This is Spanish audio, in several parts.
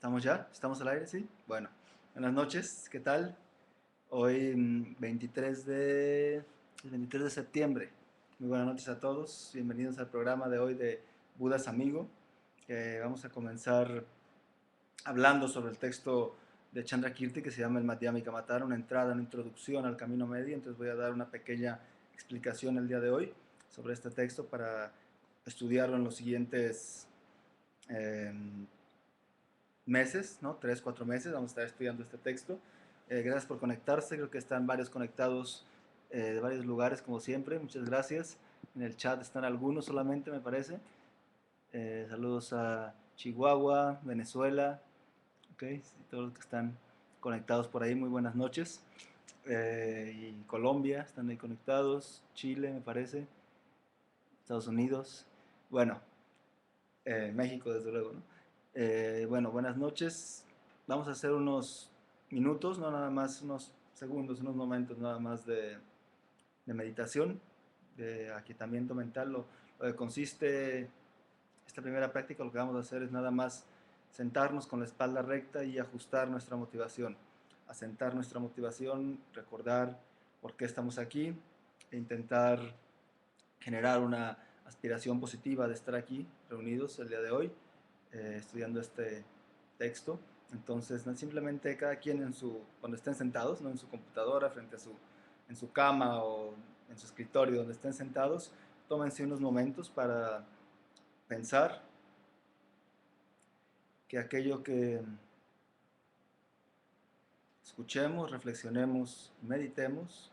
¿Estamos ya? ¿Estamos al aire? Sí. Bueno, buenas noches, ¿qué tal? Hoy 23 de septiembre. Muy buenas noches a todos. Bienvenidos al programa de hoy de Budas Amigo. Vamos a comenzar hablando sobre el texto de Chandrakirti que se llama el Madhyamika Matara, una entrada, una introducción al camino medio. Entonces voy a dar una pequeña explicación el día de hoy sobre este texto para estudiarlo en los siguientes eh, meses, ¿no? 3, 4 meses, vamos a estar estudiando este texto. Gracias por conectarse, creo que están varios conectados de varios lugares, como siempre, muchas gracias. En el chat están algunos solamente, me parece. Saludos a Chihuahua, Venezuela, okay, todos los que están conectados por ahí, muy buenas noches. Y Colombia, están ahí conectados, Chile, me parece, Estados Unidos, bueno, México, desde luego, ¿no? Bueno, buenas noches. Vamos a hacer unos minutos, no nada más, unos segundos, unos momentos nada más de meditación, de aquietamiento mental. Lo que consiste esta primera práctica, lo que vamos a hacer es nada más sentarnos con la espalda recta y ajustar nuestra motivación. Asentar nuestra motivación, recordar por qué estamos aquí e intentar generar una aspiración positiva de estar aquí reunidos el día de hoy estudiando este texto. Entonces, no, simplemente cada quien cuando estén sentados, ¿no? En su computadora, en su cama o en su escritorio, donde estén sentados, tómense unos momentos para pensar que aquello que escuchemos, reflexionemos, meditemos,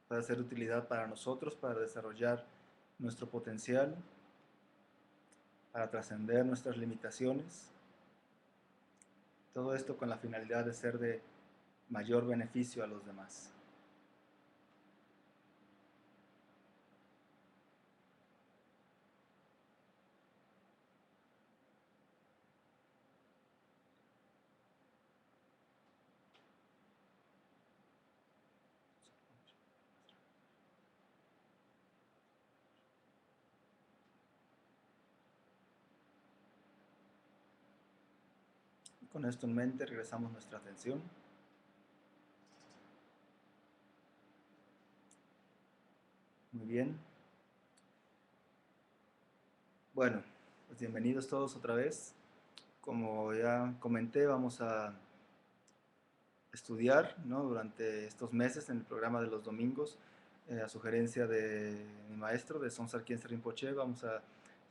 puede ser de utilidad para nosotros, para desarrollar nuestro potencial, para trascender nuestras limitaciones. Todo esto con la finalidad de ser de mayor beneficio a los demás. Y con esto en mente regresamos nuestra atención. Muy bien. Bueno, pues bienvenidos todos otra vez. Como ya comenté, vamos a estudiar, ¿no? Durante estos meses en el programa de los domingos, a sugerencia de mi maestro, de Sonsar Khyentse Rinpoche, vamos a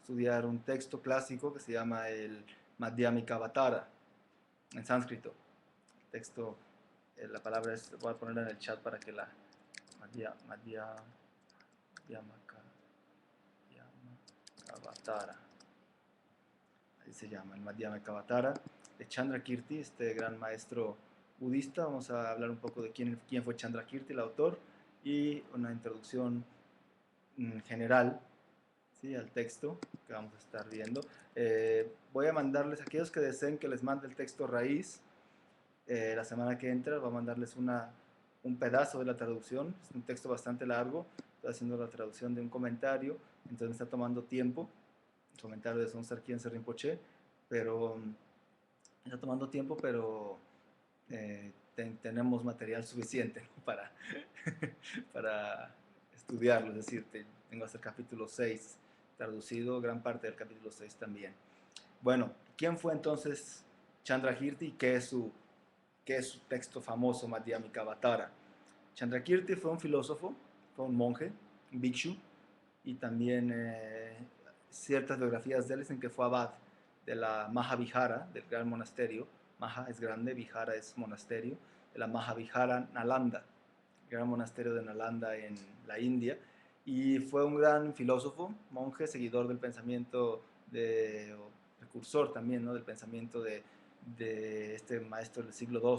estudiar un texto clásico que se llama el Madhyamika Avatara, en sánscrito. El texto, la palabra es, voy a ponerla en el chat para que la Madhyamaka Avatara, ahí se llama, el Madhyamaka Avatara, de Chandrakirti, este gran maestro budista. Vamos a hablar un poco de quién fue Chandrakirti, el autor, y una introducción general, ¿sí?, al texto que vamos a estar viendo. Voy a mandarles, a aquellos que deseen que les mande el texto raíz, la semana que entra, voy a mandarles un pedazo de la traducción. Es un texto bastante largo, estoy haciendo la traducción de un comentario, entonces me está tomando tiempo, el comentario de Sonsar Khyentse Rinpoche, pero está tomando tiempo, pero tenemos material suficiente, ¿no?, para estudiarlo. Es decir, tengo hasta el capítulo 6 traducido, gran parte del capítulo 6 también. Bueno, ¿quién fue entonces Chandrakirti y qué es su texto famoso, Madhyamika Avatara? Chandrakirti fue un filósofo, fue un monje, un bhikshu, y también ciertas biografías de él dicen que fue abad de la Mahavihara, del gran monasterio. Maha es grande, Vihara es monasterio, de la Mahavihara Nalanda, el gran monasterio de Nalanda en la India. Y fue un gran filósofo, monje, seguidor del pensamiento o precursor también, ¿no?, del pensamiento de este maestro del siglo II,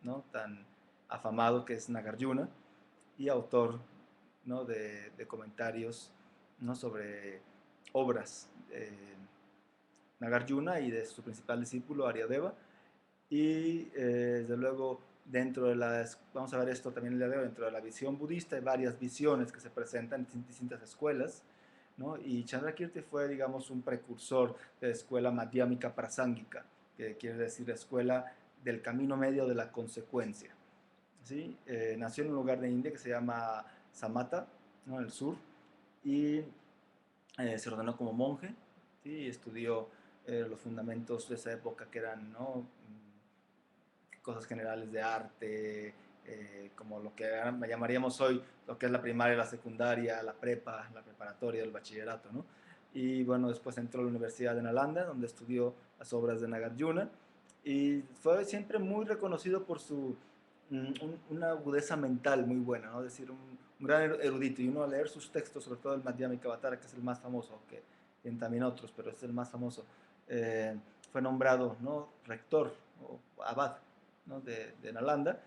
¿no?, tan afamado, que es Nagarjuna, y autor, ¿no?, de comentarios, ¿no?, sobre obras de Nagarjuna y de su principal discípulo Aryadeva. Y desde luego dentro de vamos a ver esto también el día de hoy, dentro de la visión budista hay varias visiones que se presentan en distintas escuelas. ¿no? Y Chandrakirti fue, digamos, un precursor de la escuela madhyamika prasángika, que quiere decir escuela del camino medio de la consecuencia. ¿Sí? Nació en un lugar de India que se llama Samata, ¿no? En el sur, y se ordenó como monje, ¿sí? Y estudió los fundamentos de esa época que eran, ¿no? Cosas generales de arte, como lo que llamaríamos hoy, lo que es la primaria, la secundaria, la prepa, la preparatoria, el bachillerato, ¿no? Y bueno, después entró a la Universidad de Nalanda, donde estudió las obras de Nagarjuna, y fue siempre muy reconocido por su una agudeza mental muy buena, ¿no? Es decir, un gran erudito, y uno al leer sus textos, sobre todo el Madhyamika Avatara, que es el más famoso, que tienen también otros, pero es el más famoso, fue nombrado, ¿no? Rector o abad, ¿no? de Nalanda,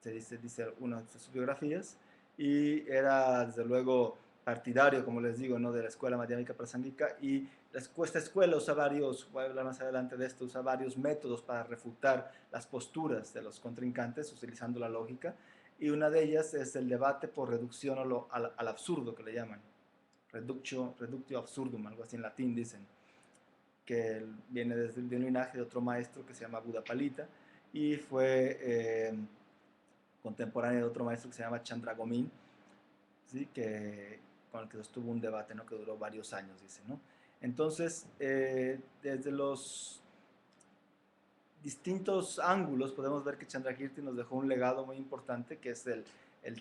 se dice una de sus biografías, y era desde luego partidario, como les digo, ¿no? de la escuela madhyamika prasángika, y esta escuela usa varios, voy a hablar más adelante de esto, usa varios métodos para refutar las posturas de los contrincantes utilizando la lógica, y una de ellas es el debate por reducción al absurdo, que le llaman, reductio absurdum, algo así en latín dicen, que viene desde el linaje de otro maestro que se llama Buda Palita, y fue contemporáneo de otro maestro que se llama Chandragomin, ¿sí? Con el que sostuvo un debate, ¿no? que duró varios años, dice. ¿No? Entonces, desde los distintos ángulos podemos ver que Chandrakirti nos dejó un legado muy importante, que es el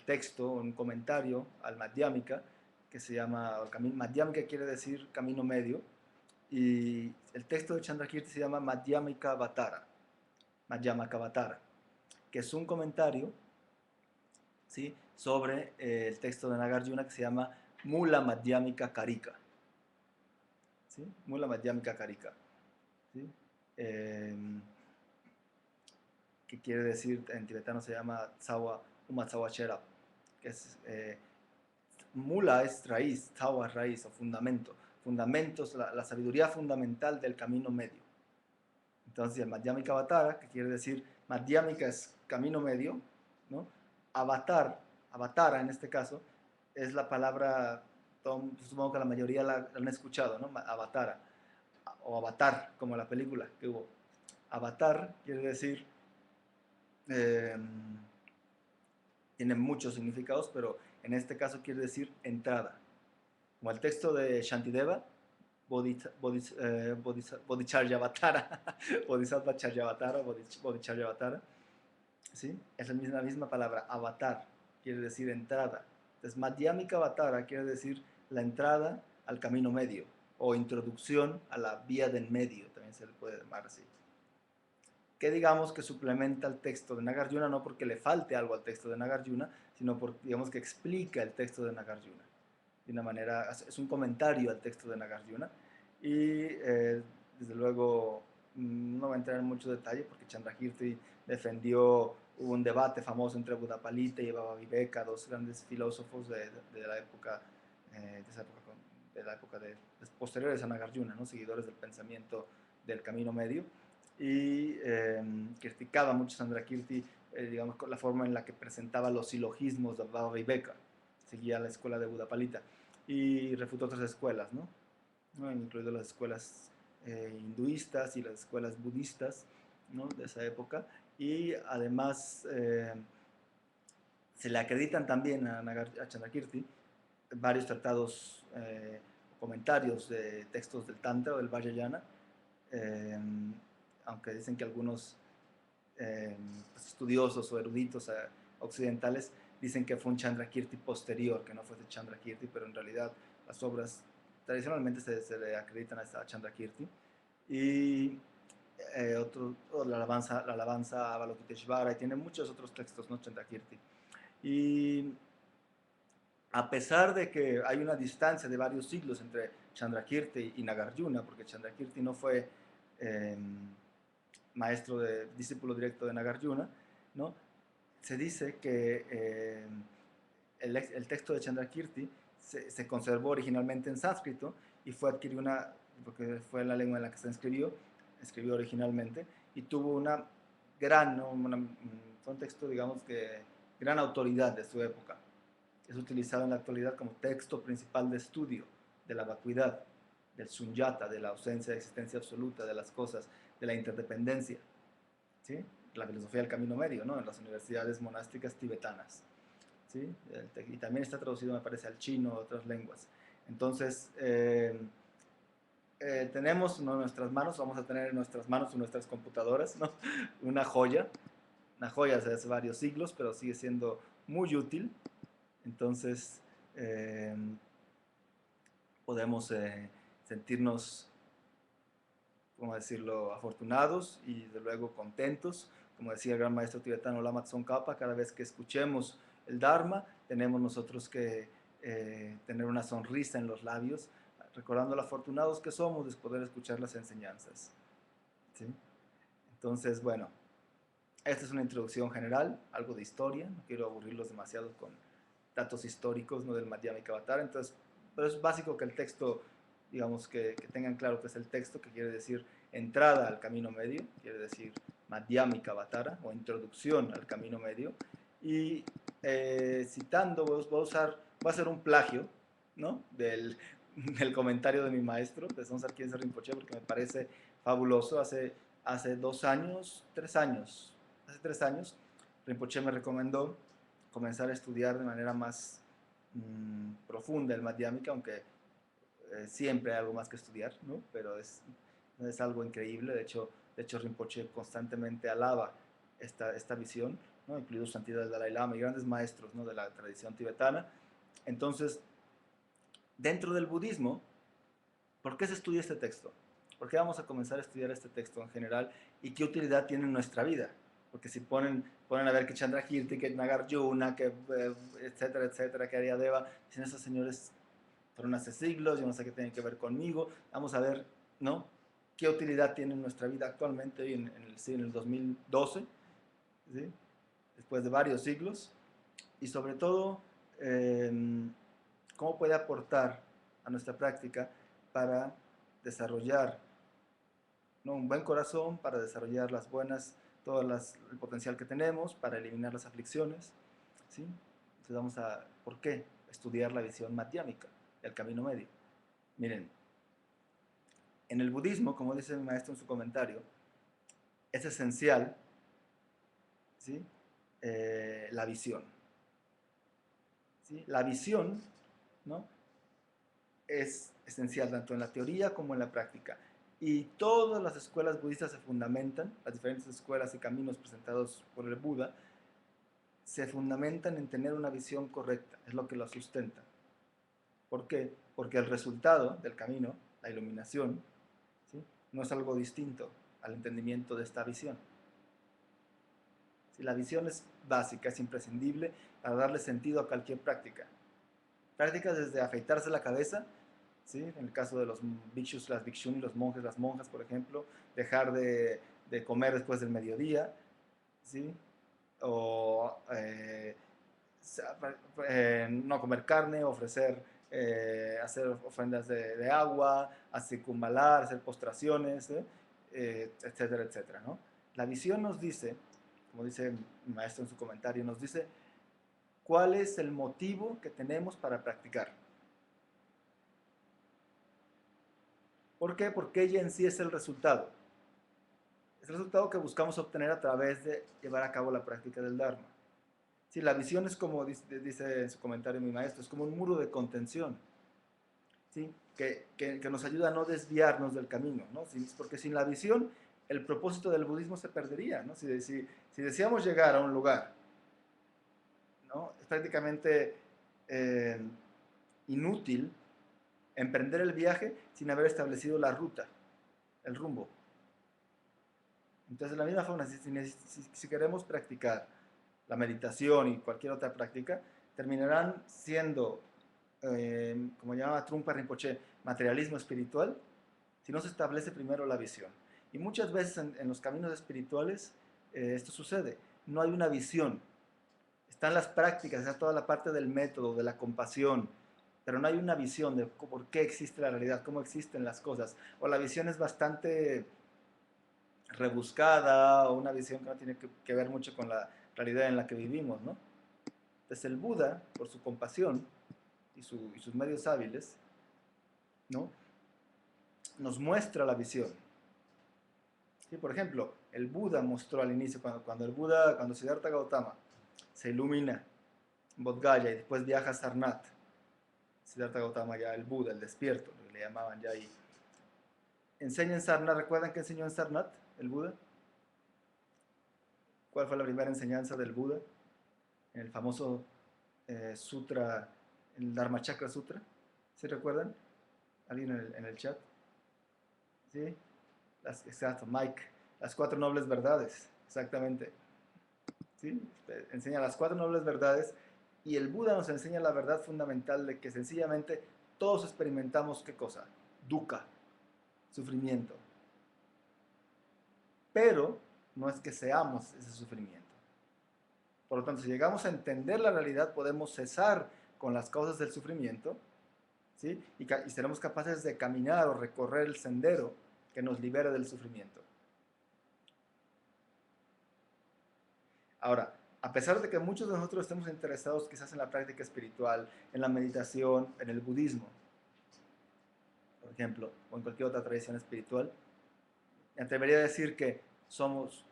texto, un comentario al Madhyamika, que se llama, Madhyamika quiere decir camino medio, y el texto de Chandrakirti se llama Madhyamika Avatara, Madhyamaka Avatara, que es un comentario, ¿sí? sobre el texto de Nagarjuna que se llama Mula Madhyamika Karika, ¿sí? Mula Madhyamika Karika, ¿sí? Que quiere decir, en tibetano se llama Tsawa Umatsawa Sherab, que es Mula es raíz, Tsawa es raíz o fundamento, fundamentos, la sabiduría fundamental del camino medio. Entonces, el Madhyamika Avatara, que quiere decir, Madhyamika es camino medio, ¿no? Avatara en este caso, es la palabra, supongo que la mayoría la han escuchado, ¿no? Avatara, o Avatar, como la película que hubo. Avatar quiere decir, eh, tiene muchos significados, pero en este caso quiere decir entrada. Como el texto de Shantideva, Bodhicharyavatara, Bodhisattva Charyavatara, Bodhicharyavatara, ¿sí? Es la misma palabra, avatar, quiere decir entrada. Entonces, Madhyamika Avatara quiere decir la entrada al camino medio, o introducción a la vía del medio, también se le puede llamar así. Que digamos que suplementa el texto de Nagarjuna, no porque le falte algo al texto de Nagarjuna, sino porque digamos que explica el texto de Nagarjuna. De una manera, es un comentario al texto de Nagarjuna, y desde luego no voy a entrar en mucho detalle porque Chandrakirti defendió, hubo un debate famoso entre Buddhapalita y Baba Viveka, dos grandes filósofos de la época, de la época de posteriores a Nagarjuna, ¿no? Seguidores del pensamiento del camino medio, y criticaba mucho Chandrakirti, digamos, la forma en la que presentaba los silogismos de Baba Viveka, seguía la escuela de Buddhapalita, y refutó otras escuelas, ¿no? Incluido las escuelas hinduistas y las escuelas budistas, ¿no? de esa época, y además se le acreditan también a Chandrakirti varios tratados, comentarios de textos del Tantra o del Vajrayana, eh, aunque dicen que algunos pues, estudiosos o eruditos occidentales dicen que fue un Chandrakirti posterior, que no fue de Chandrakirti, pero en realidad las obras tradicionalmente se le acreditan a Chandrakirti. Y la alabanza a Avalokiteshvara, y tiene muchos otros textos, ¿no? Chandrakirti. Y a pesar de que hay una distancia de varios siglos entre Chandrakirti y Nagarjuna, porque Chandrakirti no fue maestro discípulo directo de Nagarjuna, ¿no? Se dice que el texto de Chandrakirti se conservó originalmente en sánscrito y fue adquirido porque fue la lengua en la que se escribió originalmente, y tuvo una gran, ¿no? Fue un texto, digamos, que gran autoridad de su época. Es utilizado en la actualidad como texto principal de estudio de la vacuidad, del sunyata, de la ausencia de existencia absoluta de las cosas, de la interdependencia, ¿sí? La filosofía del camino medio, ¿no? En las universidades monásticas tibetanas, ¿sí? Y también está traducido, me parece, al chino, a otras lenguas. Entonces, tenemos, ¿no?, en nuestras manos, vamos a tener en nuestras manos, en nuestras computadoras, ¿no?, una joya de hace varios siglos, pero sigue siendo muy útil. Entonces, podemos sentirnos, ¿cómo decirlo?, afortunados y de luego contentos. Como decía el gran maestro tibetano Lama Tsongkhapa, cada vez que escuchemos el Dharma, tenemos nosotros que tener una sonrisa en los labios, recordando lo afortunados que somos de poder escuchar las enseñanzas, ¿sí? Entonces, bueno, esta es una introducción general, algo de historia, no quiero aburrirlos demasiado con datos históricos, ¿no?, del Madhyamika Avatara. Entonces, pero es básico que el texto, digamos, que tengan claro que es el texto, que quiere decir entrada al camino medio, quiere decir Madhyamika Avatara, o introducción al camino medio. Y citando, voy a hacer un plagio, ¿no?, del comentario de mi maestro, de Sonsar Khyentse Rinpoche, porque me parece fabuloso. Hace 2 años, 3 años, hace 3 años, Rinpoche me recomendó comenzar a estudiar de manera más profunda el Madhyamika, aunque siempre hay algo más que estudiar, ¿no? Pero es algo increíble. De hecho Rinpoche constantemente alaba esta visión, ¿no?, incluido su santidad el Dalai Lama y grandes maestros, ¿no?, de la tradición tibetana. Entonces, dentro del budismo, ¿por qué se estudia este texto? ¿Por qué vamos a comenzar a estudiar este texto en general y qué utilidad tiene en nuestra vida? Porque si ponen a ver que Chandrakirti, que Nagarjuna, que etcétera, etcétera, que Aryadeva, dicen esos señores fueron hace siglos, yo no sé qué tienen que ver conmigo. Vamos a ver, ¿no?, qué utilidad tiene en nuestra vida actualmente, hoy en el 2012, ¿sí?, después de varios siglos, y sobre todo, cómo puede aportar a nuestra práctica para desarrollar, ¿no?, un buen corazón, para desarrollar el potencial que tenemos, para eliminar las aflicciones, ¿sí? Entonces ¿por qué estudiar la visión madhyamika, el camino medio? Miren, en el budismo, como dice mi maestro en su comentario, es esencial, ¿sí?, la visión, ¿sí? La visión, ¿no?, es esencial tanto en la teoría como en la práctica. Y todas las escuelas budistas se fundamentan, las diferentes escuelas y caminos presentados por el Buda, se fundamentan en tener una visión correcta, es lo que lo sustenta. ¿Por qué? Porque el resultado del camino, la iluminación, ¿sí?, no es algo distinto al entendimiento de esta visión. ¿Sí? La visión es básica, es imprescindible para darle sentido a cualquier práctica. Prácticas desde afeitarse la cabeza, ¿sí?, en el caso de los bhikshus, las bhikshuni, los monjes, las monjas, por ejemplo, dejar de comer después del mediodía, ¿sí?, o no comer carne, hacer ofrendas de agua, circunvalar, hacer postraciones, etcétera, etcétera, ¿no? La visión nos dice, como dice mi maestro en su comentario, nos dice cuál es el motivo que tenemos para practicar. ¿Por qué? Porque ella en sí es el resultado. Es el resultado que buscamos obtener a través de llevar a cabo la práctica del Dharma. Sí, la visión es como dice en su comentario mi maestro, es como un muro de contención, ¿sí?, que nos ayuda a no desviarnos del camino, ¿no? Porque sin la visión el propósito del budismo se perdería, ¿no? Si deseamos llegar a un lugar, ¿no?, es prácticamente inútil emprender el viaje sin haber establecido la ruta, el rumbo. Entonces, de la misma forma, si queremos practicar la meditación y cualquier otra práctica, terminarán siendo, como llamaba Trungpa Rinpoche, materialismo espiritual, si no se establece primero la visión. Y muchas veces en los caminos espirituales esto sucede, no hay una visión. Están las prácticas, está toda la parte del método, de la compasión, pero no hay una visión de por qué existe la realidad, cómo existen las cosas. O la visión es bastante rebuscada, o una visión que no tiene que ver mucho con la realidad en la que vivimos, ¿no? Entonces el Buda, por su compasión y sus medios hábiles, ¿no? Nos muestra la visión. ¿Sí? Por ejemplo, el Buda mostró al inicio, cuando Siddhartha Gautama se ilumina Bodh Gaya y después viaja a Sarnath, Siddhartha Gautama ya el Buda, el despierto, lo que le llamaban ya ahí. Enseña en Sarnath, ¿recuerdan que enseñó en Sarnath el Buda? ¿Cuál fue la primera enseñanza del Buda? En el famoso sutra, el Dharma Chakra Sutra, ¿se recuerdan? ¿Alguien en el chat? ¿Sí? Exacto, Mike, las 4 nobles verdades, exactamente. ¿Sí? Enseña las 4 nobles verdades y el Buda nos enseña la verdad fundamental de que sencillamente todos experimentamos ¿qué cosa? Dukkha, sufrimiento. Pero no es que seamos ese sufrimiento. Por lo tanto, si llegamos a entender la realidad, podemos cesar con las causas del sufrimiento, ¿sí? Y seremos capaces de caminar o recorrer el sendero que nos libere del sufrimiento. Ahora, a pesar de que muchos de nosotros estemos interesados quizás en la práctica espiritual, en la meditación, en el budismo, por ejemplo, o en cualquier otra tradición espiritual, me atrevería a decir que somos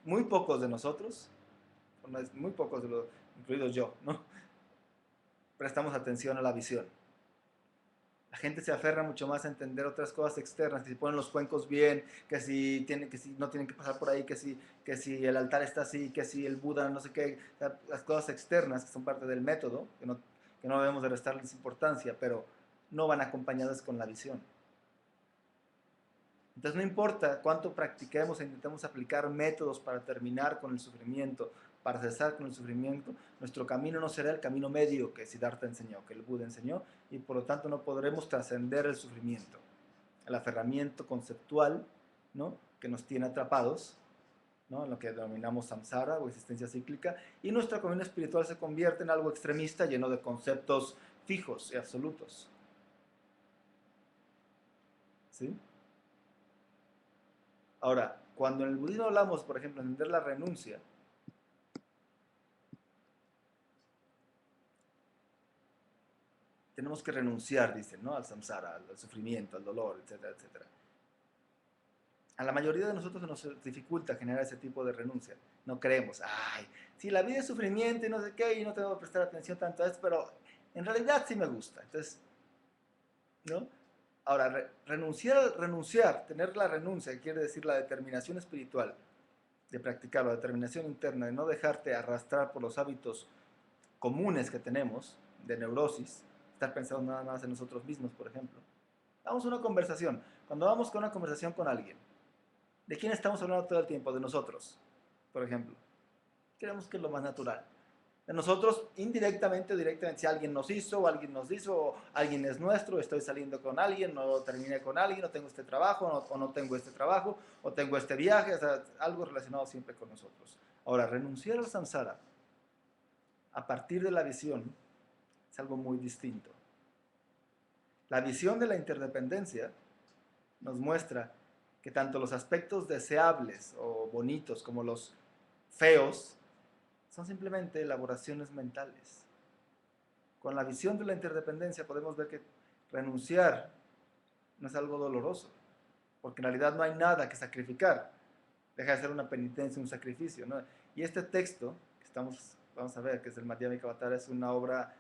muy pocos de nosotros, muy pocos de los, incluidos yo, ¿no? Prestamos atención a la visión. La gente se aferra mucho más a entender otras cosas externas, que si ponen los cuencos bien, que si no tienen que pasar por ahí, que si el altar está así, que si el Buda, no sé qué, o sea, las cosas externas que son parte del método, que no debemos de restarles importancia, pero no van acompañadas con la visión. Entonces no importa cuánto practiquemos e intentemos aplicar métodos para terminar con el sufrimiento, para cesar con el sufrimiento, nuestro camino no será el camino medio que Siddhartha enseñó, que el Buda enseñó, y por lo tanto no podremos trascender el sufrimiento, el aferramiento conceptual, ¿no? Que nos tiene atrapados, ¿no? En lo que denominamos samsara o existencia cíclica, y nuestro camino espiritual se convierte en algo extremista lleno de conceptos fijos y absolutos. ¿Sí? Ahora, cuando en el budismo hablamos, por ejemplo, de entender la renuncia, tenemos que renunciar, dicen, ¿no? Al samsara, al sufrimiento, al dolor, etcétera, etcétera. A la mayoría de nosotros nos dificulta generar ese tipo de renuncia. No creemos, ay, sí, la vida es sufrimiento y no sé qué, y no tengo que prestar atención tanto a esto, pero en realidad sí me gusta. Entonces, ¿no? Ahora, renunciar, tener la renuncia, que quiere decir la determinación espiritual de practicar, la determinación interna, de no dejarte arrastrar por los hábitos comunes que tenemos, de neurosis, estar pensando nada más en nosotros mismos, por ejemplo. Vamos a una conversación. Cuando vamos con una conversación con alguien, ¿de quién estamos hablando todo el tiempo? De nosotros, por ejemplo. Creemos que es lo más natural. De nosotros, indirectamente o directamente, si alguien nos hizo, o alguien nos hizo, o alguien es nuestro, estoy saliendo con alguien, no terminé con alguien, no tengo este trabajo, o no tengo este trabajo, o tengo este viaje, o sea, algo relacionado siempre con nosotros. Ahora, renunciar al samsara a partir de la visión es algo muy distinto. La visión de la interdependencia nos muestra que tanto los aspectos deseables o bonitos como los feos son simplemente elaboraciones mentales. Con la visión de la interdependencia podemos ver que renunciar no es algo doloroso, porque en realidad no hay nada que sacrificar. Deja de ser una penitencia, un sacrificio, ¿no? Y este texto que vamos a ver, que es el Madhyamika-Avatara, es una obra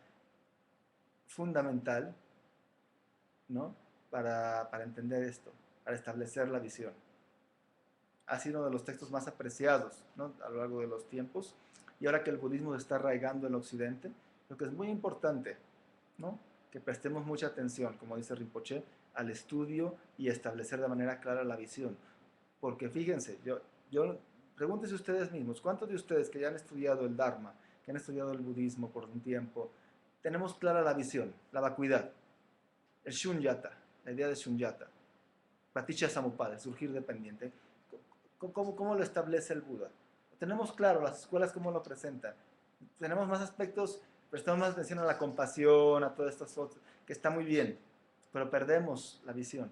fundamental, ¿no? Para entender esto, para establecer la visión. Ha sido uno de los textos más apreciados, ¿no? A lo largo de los tiempos, y ahora que el budismo se está arraigando en Occidente, lo que es muy importante, ¿no? Que prestemos mucha atención, como dice Rinpoche, al estudio y establecer de manera clara la visión. Porque fíjense, pregúntense ustedes mismos, ¿cuántos de ustedes que ya han estudiado el Dharma, que han estudiado el budismo por un tiempo, tenemos clara la visión, la vacuidad, el shunyata, la idea de shunyata, praticya samuppada, el surgir dependiente? ¿Cómo lo establece el Buda? Tenemos claro las escuelas cómo lo presentan. Tenemos más aspectos, prestamos más atención a la compasión, a todas estas cosas, que está muy bien, pero perdemos la visión.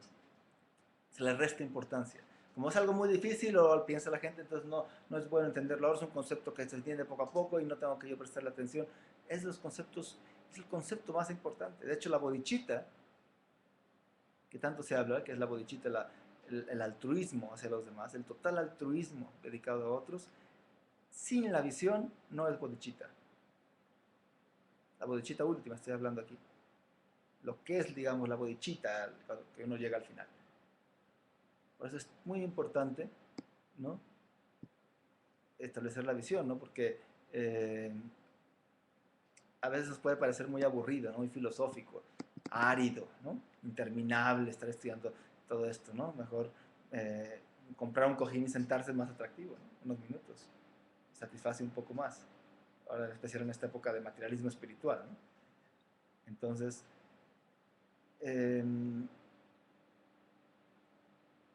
Se le resta importancia. Como es algo muy difícil o piensa la gente, entonces no es bueno entenderlo. Ahora es un concepto que se entiende poco a poco y no tengo que yo prestarle atención. Es el concepto más importante. De hecho, la bodhicitta que tanto se habla, que es la bodhicitta, el altruismo hacia los demás, el total altruismo dedicado a otros, sin la visión no es bodhicitta. La bodhicitta última estoy hablando aquí. Lo que es, digamos, la bodhicitta, que uno llega al final. Por eso es muy importante, ¿no?, establecer la visión, ¿no? Porque a veces nos puede parecer muy aburrido, ¿no?, muy filosófico, árido, ¿no?, interminable estar estudiando todo esto, ¿no? Mejor comprar un cojín y sentarse es más atractivo, ¿no? Unos minutos, satisface un poco más, ahora en especial en esta época de materialismo espiritual, ¿no? Entonces,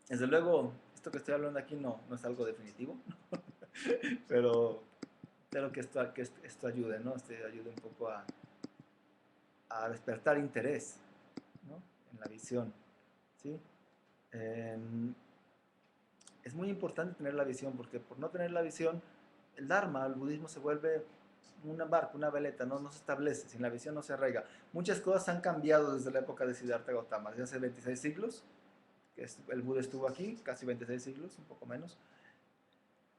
desde luego, esto que estoy hablando aquí no es algo definitivo, pero espero que esto ayude, ¿no? Ayude un poco a despertar interés, ¿no?, en la visión, ¿sí? Eh, es muy importante tener la visión, porque por no tener la visión, el Dharma, el budismo se vuelve una barca, una veleta, no se establece, sin la visión no se arraiga. Muchas cosas han cambiado desde la época de Siddhartha Gautama, desde hace 26 siglos, que el Buda estuvo aquí, casi 26 siglos, un poco menos.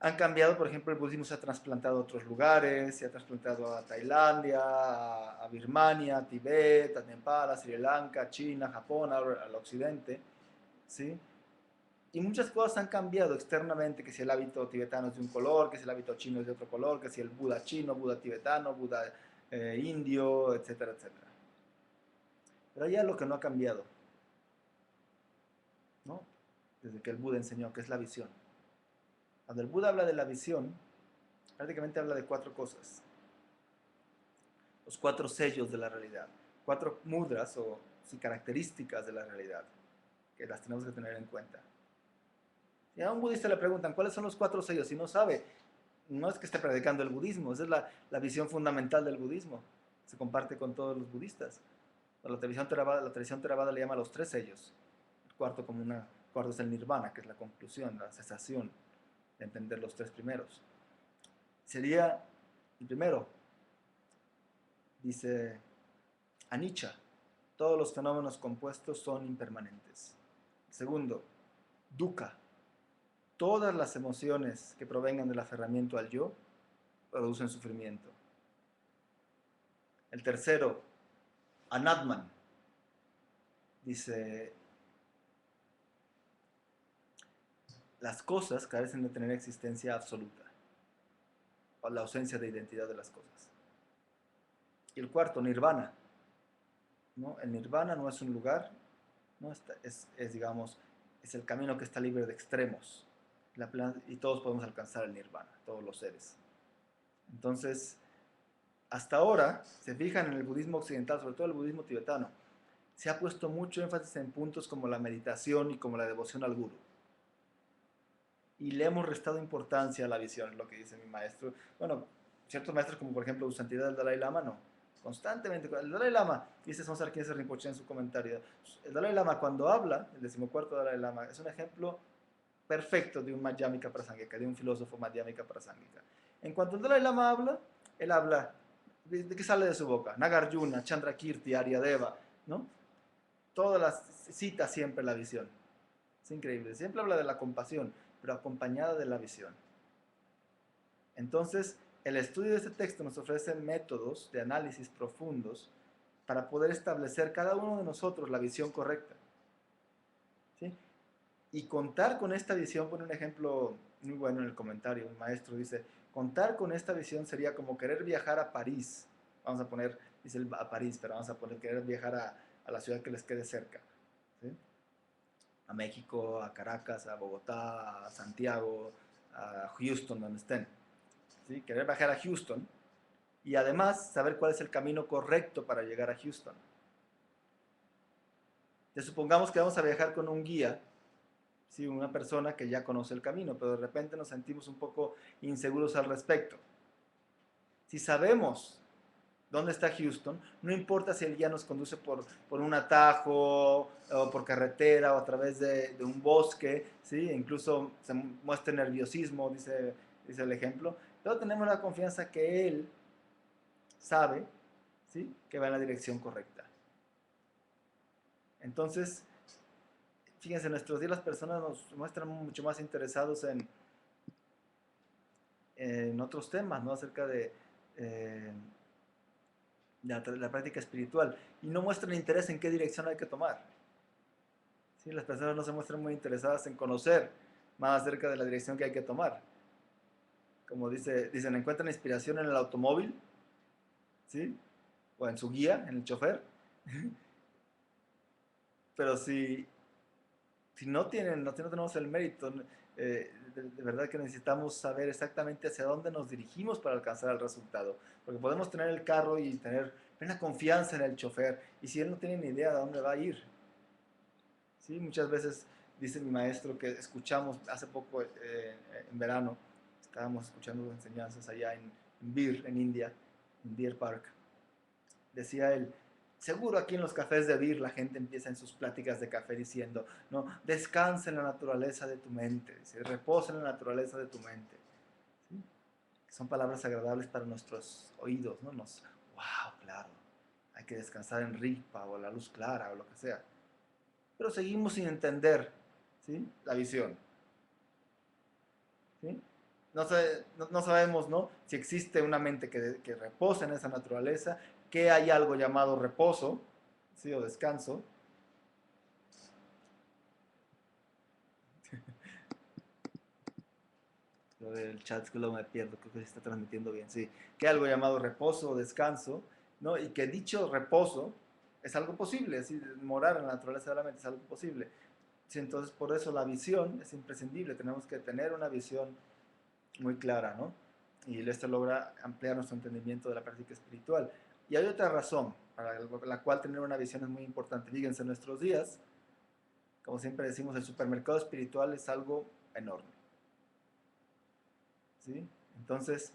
Han cambiado, por ejemplo, el budismo se ha trasplantado a otros lugares, se ha trasplantado a Tailandia, a Birmania, a Tibet, a Nepal, a Sri Lanka, a China, a Japón, al occidente, ¿sí? Y muchas cosas han cambiado externamente, que si el hábito tibetano es de un color, que si el hábito chino es de otro color, que si el Buda chino, Buda tibetano, Buda indio, etcétera, etcétera. Pero hay algo que no ha cambiado, ¿no?, desde que el Buda enseñó, que es la visión. Cuando el Buda habla de la visión, prácticamente habla de 4 cosas. Los 4 sellos de la realidad. 4 mudras o características de la realidad, que las tenemos que tener en cuenta. Si a un budista le preguntan cuáles son los 4 sellos y no sabe, no es que esté predicando el budismo, esa es la visión fundamental del budismo. Se comparte con todos los budistas. La tradición Theravada le llama los 3 sellos. El cuarto es el nirvana, que es la conclusión, la cesación de entender los 3 primeros. Sería el primero, dice anicca, todos los fenómenos compuestos son impermanentes. El segundo, dukkha, todas las emociones que provengan del aferramiento al yo producen sufrimiento. El tercero, anatman, dice, las cosas carecen de tener existencia absoluta, o la ausencia de identidad de las cosas. Y el cuarto, nirvana, ¿no? El nirvana no es un lugar, ¿no? Digamos, es el camino que está libre de extremos. Y todos podemos alcanzar el nirvana, todos los seres. Entonces, hasta ahora, se fijan en el budismo occidental, sobre todo el budismo tibetano, se ha puesto mucho énfasis en puntos como la meditación y como la devoción al guru. Y le hemos restado importancia a la visión, es lo que dice mi maestro. Bueno, ciertos maestros como por ejemplo Su Santidad el Dalai Lama, no. Constantemente, el Dalai Lama, dice Sonsar Khyentse Rinpoche en su comentario, el Dalai Lama cuando habla, el 14º Dalai Lama, es un ejemplo perfecto de un Madhyamika Prasangika, de un filósofo Madhyamika Prasangika. En cuanto el Dalai Lama habla, él habla, ¿de qué sale de su boca? Nagarjuna, Chandrakirti, Aryadeva, ¿no? Todas las cita siempre la visión. Es increíble, siempre habla de la compasión, pero acompañada de la visión. Entonces, el estudio de este texto nos ofrece métodos de análisis profundos para poder establecer cada uno de nosotros la visión correcta, ¿sí? Y contar con esta visión, pone un ejemplo muy bueno en el comentario, un maestro dice, contar con esta visión sería como querer viajar a París, vamos a poner, dice a París, pero vamos a poner querer viajar a la ciudad que les quede cerca, ¿sí? A México, a Caracas, a Bogotá, a Santiago, a Houston, donde estén, ¿sí? Querer viajar a Houston y además saber cuál es el camino correcto para llegar a Houston. Entonces, supongamos que vamos a viajar con un guía, ¿sí? Una persona que ya conoce el camino, pero de repente nos sentimos un poco inseguros al respecto. Si sabemos dónde está Houston, no importa si el guía nos conduce por un atajo o por carretera o a través de un bosque, ¿sí? Incluso se muestra nerviosismo, dice el ejemplo, pero tenemos la confianza que él sabe, ¿sí?, que va en la dirección correcta. Entonces, fíjense, en nuestros días las personas nos muestran mucho más interesados en otros temas, ¿no? Acerca eh, de la práctica espiritual, y no muestran interés en qué dirección hay que tomar. ¿Sí? Las personas no se muestran muy interesadas en conocer más acerca de la dirección que hay que tomar. Como dicen, encuentran inspiración en el automóvil, ¿sí? O en su guía, en el chofer. Pero si no tenemos el mérito, de verdad que necesitamos saber exactamente hacia dónde nos dirigimos para alcanzar el resultado. Porque podemos tener el carro y tener plena confianza en el chofer, y si él no tiene ni idea de dónde va a ir. ¿Sí? Muchas veces dice mi maestro que escuchamos hace poco, en verano, estábamos escuchando enseñanzas allá en Bir, en India, en Deer Park. Decía él, seguro aquí en los cafés de Bir la gente empieza en sus pláticas de café diciendo, no, descansa en la naturaleza de tu mente, dice, reposa en la naturaleza de tu mente. ¿Sí? Son palabras agradables para nuestros oídos, ¿no? Wow, claro, hay que descansar en Ripa o la luz clara o lo que sea. Pero seguimos sin entender, ¿sí? La visión. ¿Sí? No sabemos, ¿no? Si existe una mente que reposa en esa naturaleza, que hay algo llamado reposo, ¿sí? O descanso. Lo del chat es que luego me pierdo, creo que se está transmitiendo bien, sí. Que hay algo llamado reposo o descanso, ¿no? Y que dicho reposo es algo posible, ¿sí? Morar en la naturaleza de la mente es algo posible. Sí, entonces, por eso la visión es imprescindible, tenemos que tener una visión muy clara, ¿no? Y esto logra ampliar nuestro entendimiento de la práctica espiritual. Y hay otra razón para la cual tener una visión es muy importante. Fíjense, en nuestros días, como siempre decimos, el supermercado espiritual es algo enorme, ¿sí? Entonces,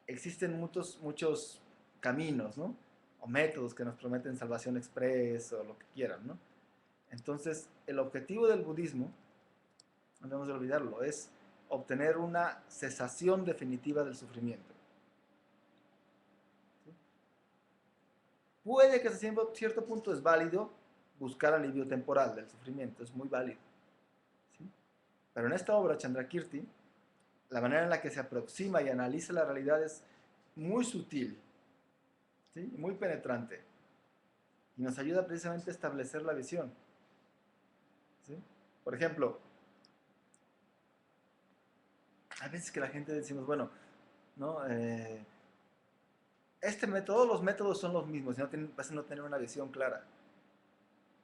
existen muchos caminos, ¿no? O métodos que nos prometen salvación express o lo que quieran, ¿no? Entonces, el objetivo del budismo, no debemos de olvidarlo, es obtener una cesación definitiva del sufrimiento. ¿Sí? Puede que hasta cierto punto es válido buscar alivio temporal del sufrimiento, es muy válido. ¿Sí? Pero en esta obra, Chandrakirti, la manera en la que se aproxima y analiza la realidad es muy sutil, ¿sí? Muy penetrante, y nos ayuda precisamente a establecer la visión. ¿Sí? Por ejemplo, hay veces que la gente decimos, bueno, ¿no? Todos los métodos son los mismos, vas a no tener una visión clara.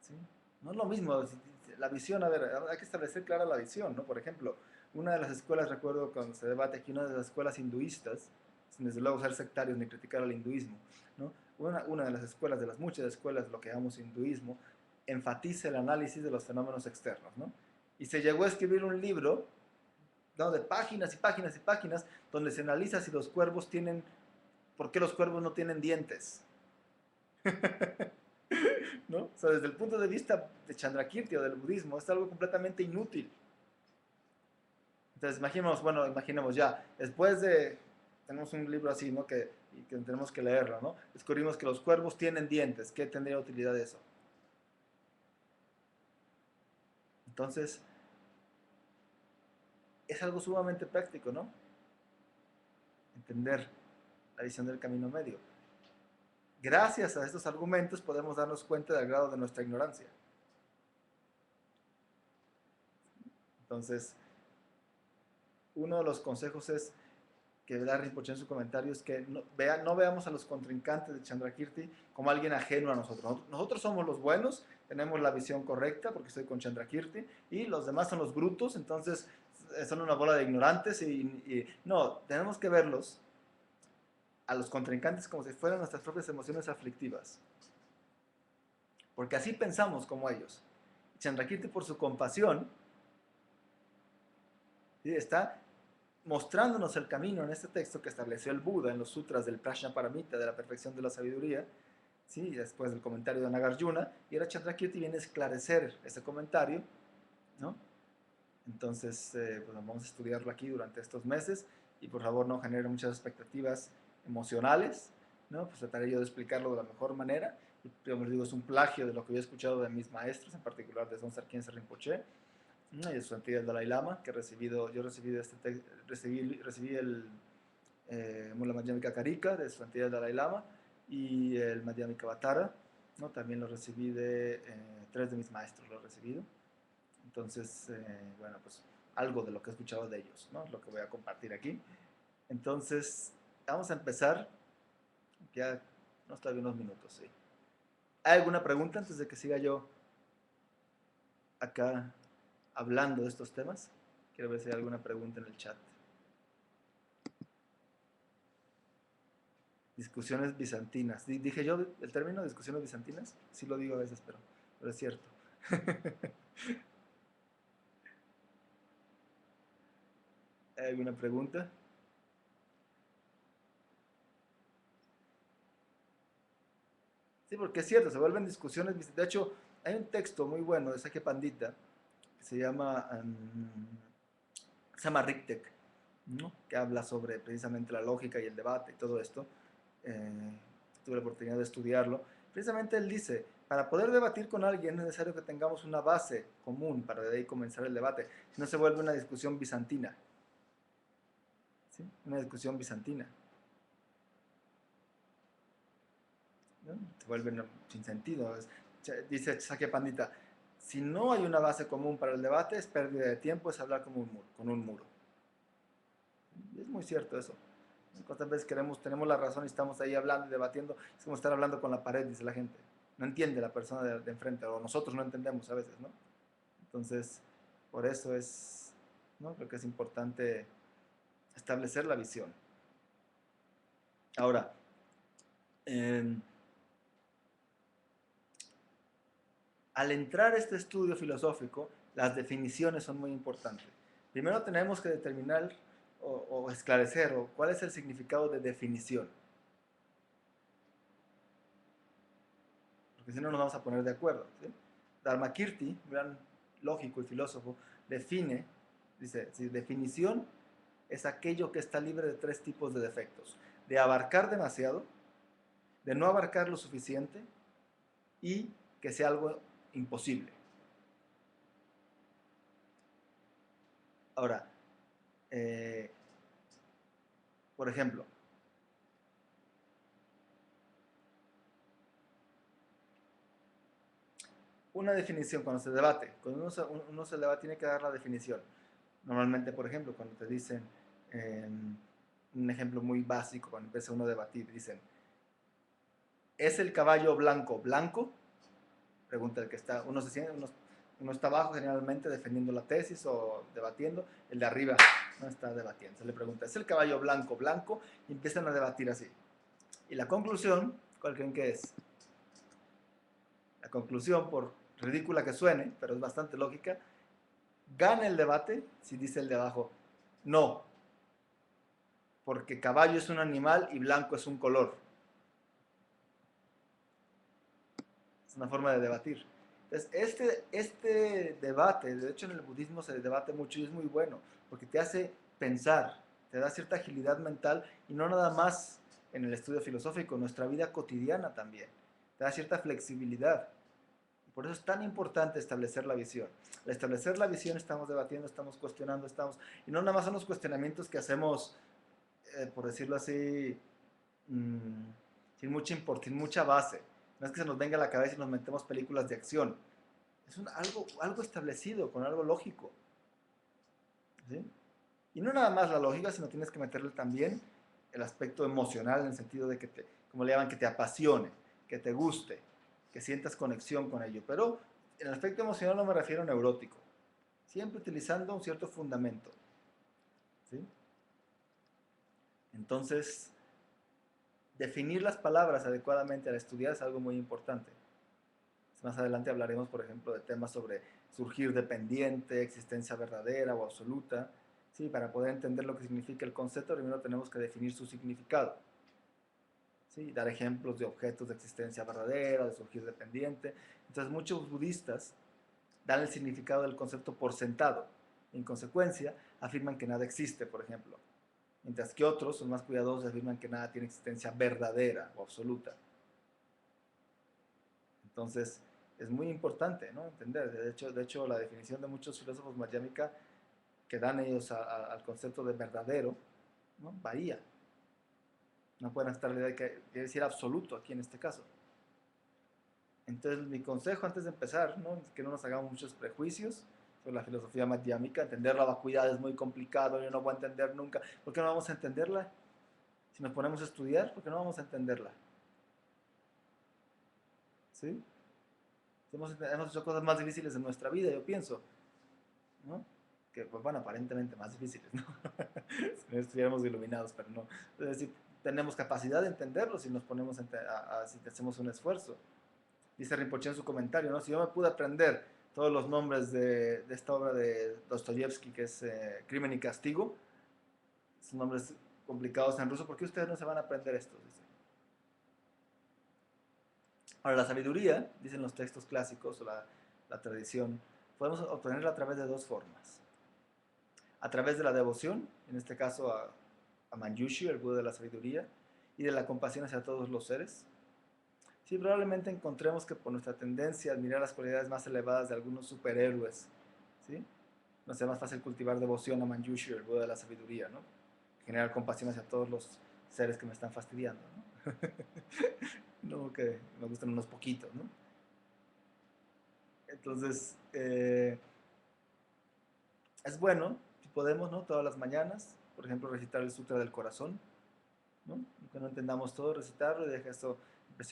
¿Sí? No es lo mismo, la visión, a ver, hay que establecer clara la visión, ¿no? Por ejemplo, una de las escuelas, recuerdo cuando se debate aquí, una de las escuelas hinduistas, sin desde luego ser sectarios ni criticar al hinduismo, ¿no? Una de las escuelas, de las muchas escuelas de lo que llamamos hinduismo, enfatiza el análisis de los fenómenos externos, ¿no? Y se llegó a escribir un libro, ¿no? De páginas y páginas y páginas, donde se analiza si los cuervos tienen, por qué los cuervos no tienen dientes. ¿No? O sea, desde el punto de vista de Chandrakirti o del budismo, es algo completamente inútil. Entonces, imaginemos ya, tenemos un libro así, ¿no? Que tenemos que leerlo, ¿no? Descubrimos que los cuervos tienen dientes, ¿qué tendría utilidad eso? Entonces, es algo sumamente práctico, ¿no? Entender la visión del camino medio. Gracias a estos argumentos podemos darnos cuenta del grado de nuestra ignorancia. Entonces, uno de los consejos es que da Rinpoche en su comentario es que no veamos a los contrincantes de Chandrakirti como alguien ajeno a nosotros. Nosotros somos los buenos, tenemos la visión correcta porque estoy con Chandrakirti, y los demás son los brutos, entonces son una bola de ignorantes no, tenemos que verlos a los contrincantes como si fueran nuestras propias emociones aflictivas, porque así pensamos como ellos. Chandrakirti, por su compasión, ¿sí? Está mostrándonos el camino en este texto que estableció el Buda en los sutras del Prajnaparamita, de la perfección de la sabiduría, ¿sí? Después del comentario de Nagarjuna, y ahora Chandrakirti viene a esclarecer ese comentario, ¿no? Entonces, pues vamos a estudiarlo aquí durante estos meses, y por favor no genere muchas expectativas emocionales, ¿no? Pues trataré yo de explicarlo de la mejor manera, digamos, digo, es un plagio de lo que yo he escuchado de mis maestros, en particular de Sonsar Khyentse Rinpoche, y de su santidad Dalai Lama, que he recibido, yo he recibido recibí el Mula Madhyamika Karika de su santidad Dalai Lama y el Madhyamika Vatara, ¿no? También lo recibí de tres de mis maestros, lo he recibido. Entonces, bueno, pues algo de lo que he escuchado de ellos, ¿no? Lo que voy a compartir aquí. Entonces, vamos a empezar. Ya no está bien unos minutos, sí. ¿Hay alguna pregunta antes de que siga yo acá hablando de estos temas? Quiero ver si hay alguna pregunta en el chat. Discusiones bizantinas. ¿Dije yo el término discusiones bizantinas? Sí lo digo a veces, pero es cierto. ¿Hay alguna pregunta? Sí, porque es cierto, se vuelven discusiones. De hecho, hay un texto muy bueno de Sakya Pandita que se llama Rictec, ¿no? Que habla sobre precisamente la lógica y el debate y todo esto. Eh, tuve la oportunidad de estudiarlo. Precisamente él dice, para poder debatir con alguien es necesario que tengamos una base común para de ahí comenzar el debate. Si no se vuelve una discusión bizantina. ¿Sí? Una discusión bizantina. ¿No? Se vuelve sin sentido. Dice Sakya Pandita, si no hay una base común para el debate, es pérdida de tiempo, es hablar como un muro, con un muro. Y es muy cierto eso. ¿Cuántas veces tenemos la razón y estamos ahí hablando y debatiendo? Es como estar hablando con la pared, dice la gente. No entiende la persona de enfrente, o nosotros no entendemos a veces, ¿no? Entonces, por eso es, ¿no? Creo que es importante establecer la visión. Ahora, eh, al entrar a este estudio filosófico, las definiciones son muy importantes. Primero tenemos que determinar o esclarecer cuál es el significado de definición. Porque si no nos vamos a poner de acuerdo. ¿Sí? Dharmakirti, un gran lógico y filósofo, dice, si definición es aquello que está libre de tres tipos de defectos. De abarcar demasiado, de no abarcar lo suficiente y que sea algo imposible. Ahora, por ejemplo, una definición cuando se debate, cuando uno se debate tiene que dar la definición. Normalmente, por ejemplo, cuando te dicen, un ejemplo muy básico, cuando empieza uno a debatir, dicen, ¿es el caballo blanco blanco? Pregunta el que está, uno está abajo generalmente defendiendo la tesis o debatiendo, el de arriba no está debatiendo. Se le pregunta, ¿es el caballo blanco blanco? Y empiezan a debatir así. Y la conclusión, ¿cuál creen que es? La conclusión, por ridícula que suene, pero es bastante lógica, gana el debate si dice el de abajo, no, porque caballo es un animal y blanco es un color. Es una forma de debatir. Entonces, este debate, de hecho en el budismo se debate mucho y es muy bueno, porque te hace pensar, te da cierta agilidad mental y no nada más en el estudio filosófico, en nuestra vida cotidiana también. Te da cierta flexibilidad. Por eso es tan importante establecer la visión. Al establecer la visión estamos debatiendo, estamos cuestionando, y no nada más son los cuestionamientos que hacemos, por decirlo así, mmm, sin mucha base. No es que se nos venga a la cabeza y nos metemos películas de acción. Es algo establecido, con algo lógico. ¿Sí? Y no nada más la lógica, sino tienes que meterle también el aspecto emocional en el sentido de que como le llaman, que te apasione, que te guste, que sientas conexión con ello. Pero en el aspecto emocional no me refiero a neurótico, siempre utilizando un cierto fundamento. ¿Sí? Entonces, definir las palabras adecuadamente al estudiar es algo muy importante. Más adelante hablaremos, por ejemplo, de temas sobre surgir dependiente, existencia verdadera o absoluta. Sí, para poder entender lo que significa el concepto, primero tenemos que definir su significado. ¿Sí? Dar ejemplos de objetos de existencia verdadera, de surgir dependiente. Entonces, muchos budistas dan el significado del concepto por sentado. En consecuencia, afirman que nada existe, por ejemplo. Mientras que otros son más cuidadosos y afirman que nada tiene existencia verdadera o absoluta. Entonces, es muy importante, ¿no? Entender. De hecho, la definición de muchos filósofos madhyamika que dan ellos al concepto de verdadero, ¿no? Varía. No pueden estar la idea de que quiere decir absoluto aquí en este caso. Entonces, mi consejo antes de empezar, ¿no? Es que no nos hagamos muchos prejuicios sobre la filosofía madhyamika. Entender la vacuidad es muy complicado, yo no voy a entender nunca. ¿Por qué no vamos a entenderla? Si nos ponemos a estudiar, ¿por qué no vamos a entenderla? ¿Sí? Hemos hecho cosas más difíciles en nuestra vida, yo pienso, ¿no? Que, pues, bueno, aparentemente más difíciles, ¿no? Si no estuviéramos iluminados, pero no. Es decir, tenemos capacidad de entenderlo si nos ponemos si hacemos un esfuerzo. Dice Rinpoche en su comentario, ¿no? Si yo me pude aprender todos los nombres de esta obra de Dostoyevsky, que es Crimen y Castigo, son nombres complicados en ruso, ¿por qué ustedes no se van a aprender estos? Dice. Ahora, la sabiduría, dicen los textos clásicos o la tradición, podemos obtenerla a través de dos formas. A través de la devoción, en este caso a Manjushri, el Buda de la sabiduría, y de la compasión hacia todos los seres. Sí, probablemente encontremos que por nuestra tendencia a admirar las cualidades más elevadas de algunos superhéroes, ¿sí? Nos sea más fácil cultivar devoción a Manjushri, el Buda de la sabiduría, ¿no? Generar compasión hacia todos los seres que me están fastidiando, ¿no? No, que me gustan unos poquitos, ¿no? Entonces, es bueno, si podemos, ¿no? Todas las mañanas, por ejemplo, recitar el Sutra del Corazón, ¿no? Aunque no entendamos todo, recitarlo y deja esto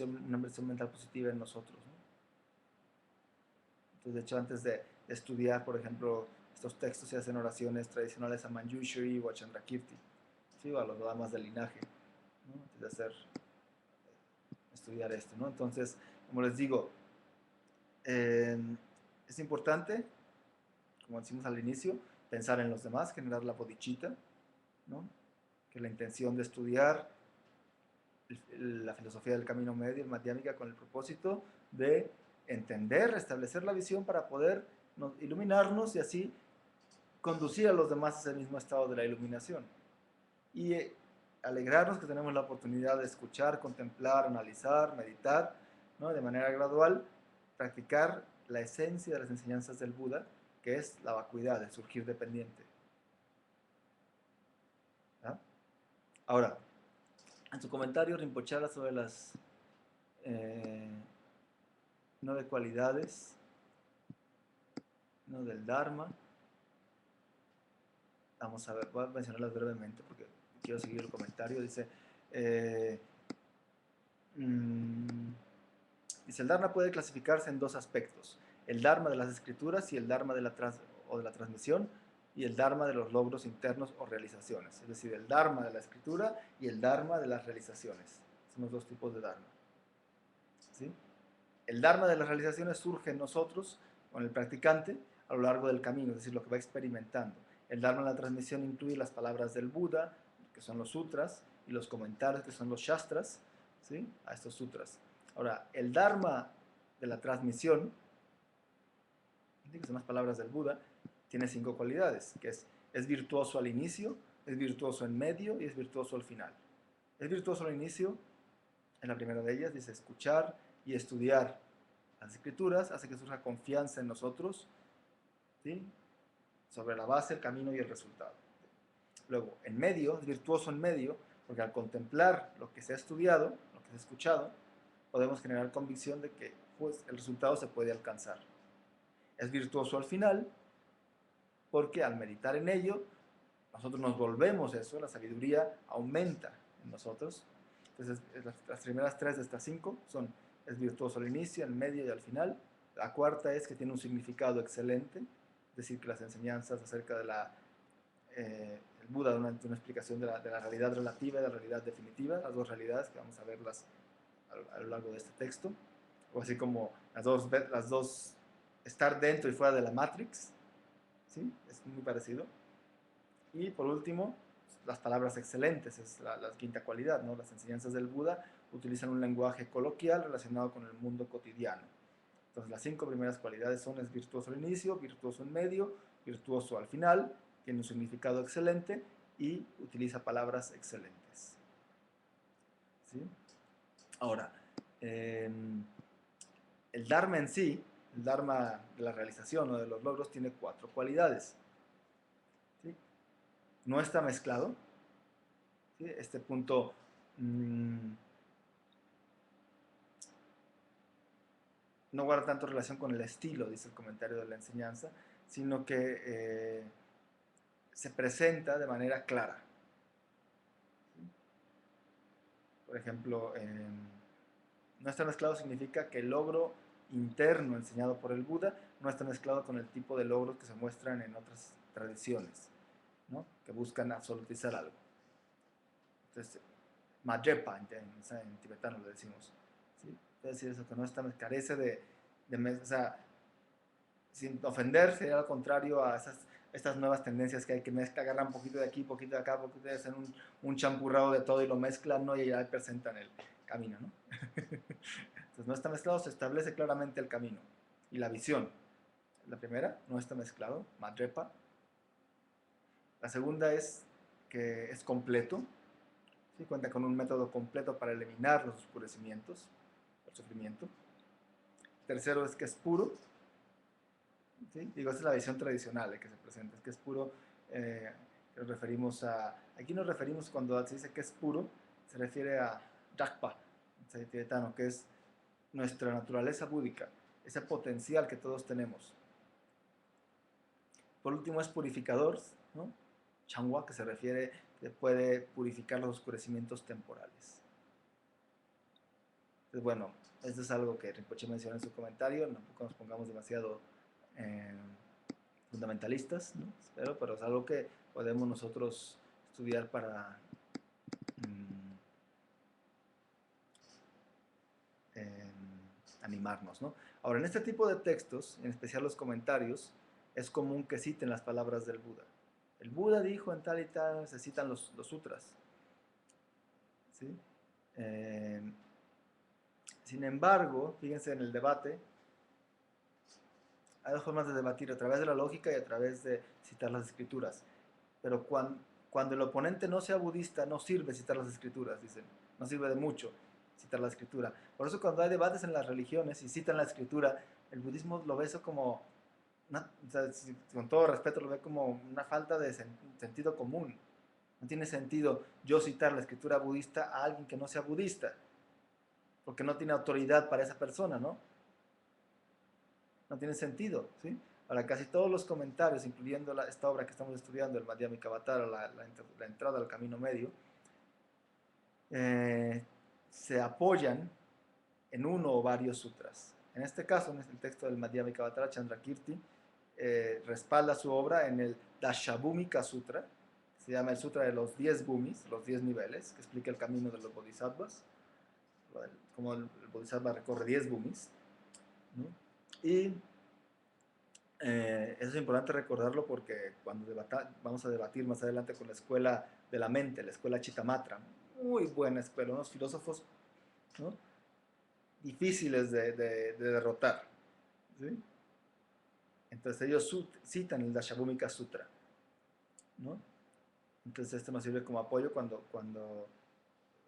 una impresión mental positiva en nosotros, ¿no? Entonces, de hecho, antes de estudiar, por ejemplo, estos textos se hacen oraciones tradicionales a Manjushri o a Chandrakirti, ¿sí? O a los damas del linaje, ¿no? Antes de estudiar esto, ¿no? Entonces, como les digo, es importante, como decimos al inicio, pensar en los demás, generar la bodhicitta, ¿no? Que la intención de estudiar la filosofía del camino medio, el madhyamika, con el propósito de entender, restablecer la visión para poder iluminarnos y así conducir a los demás a ese mismo estado de la iluminación. Y alegrarnos que tenemos la oportunidad de escuchar, contemplar, analizar, meditar, ¿no? De manera gradual, practicar la esencia de las enseñanzas del Buda, que es la vacuidad, el surgir dependiente. ¿Ah? Ahora, en su comentario, Rinpoche habla sobre las 9 cualidades, ¿no? Del Dharma. Vamos a ver, voy a mencionarlas brevemente porque quiero seguir el comentario. Dice, dice, el Dharma puede clasificarse en dos aspectos: el Dharma de las escrituras y el Dharma de la transmisión, y el Dharma de los logros internos o realizaciones. Es decir, el Dharma de la escritura y el Dharma de las realizaciones. Son los dos tipos de Dharma. ¿Sí? El Dharma de las realizaciones surge en nosotros, con el practicante, a lo largo del camino, es decir, lo que va experimentando. El Dharma de la transmisión incluye las palabras del Buda, que son los sutras, y los comentarios, que son los shastras, ¿sí? A estos sutras. Ahora, el Dharma de la transmisión, que son las palabras del Buda, tiene 5 cualidades, que es virtuoso al inicio, es virtuoso en medio y es virtuoso al final. Es virtuoso al inicio, en la primera de ellas, dice escuchar y estudiar las escrituras, hace que surja confianza en nosotros, ¿sí? Sobre la base, el camino y el resultado. Luego, en medio, es virtuoso en medio, porque al contemplar lo que se ha estudiado, lo que se ha escuchado, podemos generar convicción de que, pues, el resultado se puede alcanzar. Es virtuoso al final, porque al meditar en ello, nosotros nos volvemos eso, la sabiduría aumenta en nosotros. Entonces, las primeras 3 de estas 5 son: es virtuoso al inicio, al medio y al final. La cuarta es que tiene un significado excelente, es decir, que las enseñanzas acerca de el Buda da una explicación de la realidad relativa y de la realidad definitiva, las dos realidades que vamos a verlas a lo largo de este texto, o así como las dos estar dentro y fuera de la Matrix, ¿sí? Es muy parecido. Y por último, las palabras excelentes, es la quinta cualidad, ¿no? Las enseñanzas del Buda utilizan un lenguaje coloquial relacionado con el mundo cotidiano. Entonces, las 5 primeras cualidades son: es virtuoso al inicio, virtuoso en medio, virtuoso al final, tiene un significado excelente y utiliza palabras excelentes. ¿Sí? Ahora, el Dharma en sí, el Dharma de la realización o de los logros, tiene 4 cualidades. ¿Sí? No está mezclado. ¿Sí? Este punto no guarda tanto relación con el estilo, dice el comentario de la enseñanza, sino que se presenta de manera clara. Por ejemplo, no está mezclado significa que el logro interno enseñado por el Buda no está mezclado con el tipo de logros que se muestran en otras tradiciones, ¿no? Que buscan absolutizar algo. Entonces, Majepa en tibetano lo decimos. ¿Sí? Es decir, eso que no está, carece o sea, sin ofender, sería al contrario a estas nuevas tendencias que hay que agarran un poquito de aquí, poquito de acá, poquito de hacen un champurrado de todo y lo mezclan, ¿no? Y ya presentan el camino, ¿no? Entonces no está mezclado, se establece claramente el camino y la visión. La primera, no está mezclado, Madrepa. La segunda es que es completo, ¿sí? Cuenta con un método completo para eliminar los oscurecimientos, el sufrimiento. Tercero es que es puro, ¿sí? Digo, esa es la visión tradicional que se presenta, es que es puro, que nos referimos aquí nos referimos cuando se dice que es puro, se refiere a Dakpa, tibetano, que es nuestra naturaleza búdica, ese potencial que todos tenemos. Por último es purificador, ¿no? Changwa, que se refiere que puede purificar los oscurecimientos temporales. Entonces, bueno, esto es algo que Rinpoche menciona en su comentario, tampoco nos pongamos demasiado fundamentalistas, ¿no? Pero es algo que podemos nosotros estudiar para animarnos, ¿no? Ahora, en este tipo de textos, en especial los comentarios, es común que citen las palabras del Buda. El Buda dijo en tal y tal, se citan los sutras. ¿Sí? Sin embargo, fíjense en el debate, hay dos formas de debatir, a través de la lógica y a través de citar las escrituras. Pero cuando el oponente no sea budista, no sirve citar las escrituras, dicen. No sirve de mucho citar la escritura. Por eso cuando hay debates en las religiones y citan la escritura, el budismo lo ve eso como, o sea, con todo respeto, lo ve como una falta de sentido común. No tiene sentido yo citar la escritura budista a alguien que no sea budista, porque no tiene autoridad para esa persona, ¿no? No tiene sentido, ¿sí? Ahora, casi todos los comentarios, incluyendo esta obra que estamos estudiando, el Madhyamika-Avatara, la entrada al camino medio, se apoyan en uno o varios sutras. En este caso, en el texto del Madhyamika-Avatara, Chandrakirti respalda su obra en el Dashabhumika Sutra, que se llama el Sutra de los 10 Bhumis, los 10 niveles, que explica el camino de los bodhisattvas, como el bodhisattva recorre 10 Bhumis, ¿no? Y eso es importante recordarlo porque cuando vamos a debatir más adelante con la escuela de la mente, la escuela Chittamatra, muy buena escuela, unos filósofos, ¿no? Difíciles de derrotar, ¿sí? Entonces ellos citan el Dashabhumika Sutra, ¿no? Entonces esto nos sirve como apoyo cuando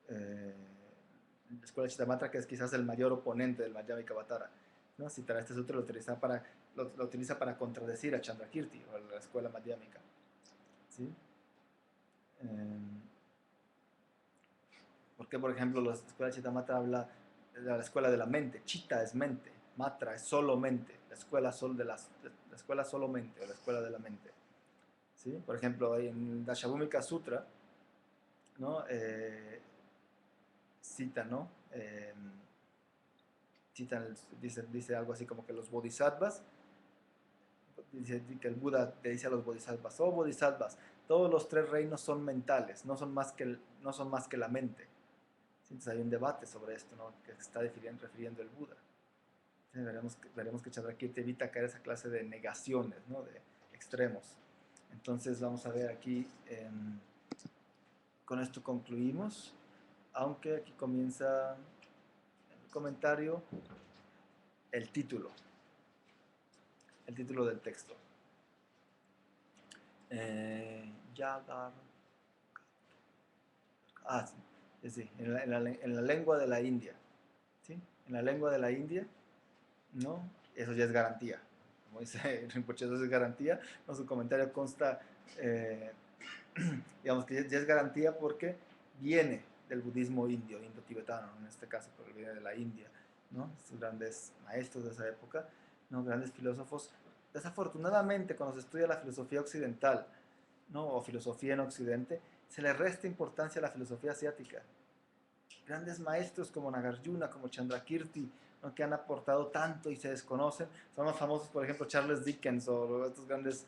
la escuela Chittamatra, que es quizás el mayor oponente del Madhyamika-Avatara, ¿no? Citará este sutra, lo utiliza para contradecir a Chandrakirti o a la escuela madhyamika, ¿sí? Porque, por ejemplo, la escuela Chittamatra habla de la escuela de la mente. Chitta es mente, Matra es solo mente, la escuela solo mente o la escuela de la mente, ¿sí? Por ejemplo, en Dashabhumika Sutra, ¿no? Cita, ¿no? Dice algo así como que los bodhisattvas, dice que el Buda le dice a los bodhisattvas, oh bodhisattvas, todos los 3 reinos son mentales, no son más que la mente. Entonces hay un debate sobre esto, ¿no? Que se está refiriendo el Buda. Entonces veremos que Chandrakirti evita caer esa clase de negaciones, ¿no? De extremos. Entonces vamos a ver aquí, con esto concluimos, aunque aquí comienza el comentario, el título del texto. Yagar. Sí, en la lengua de la India. ¿Sí? En la lengua de la India, ¿no? Eso ya es garantía. Como dice Rinpoche, eso es garantía. ¿No? Su comentario consta, eh, digamos que ya es garantía porque viene del budismo indio, indo-tibetano, ¿no? En este caso, porque viene de la India, ¿no? Estos grandes maestros de esa época, ¿no? Grandes filósofos. Desafortunadamente, cuando se estudia la filosofía occidental, ¿no? O filosofía en Occidente, se le resta importancia a la filosofía asiática. Grandes maestros como Nagarjuna, como Chandrakirti, ¿no? Que han aportado tanto y se desconocen. Son más famosos, por ejemplo, Charles Dickens o estos grandes...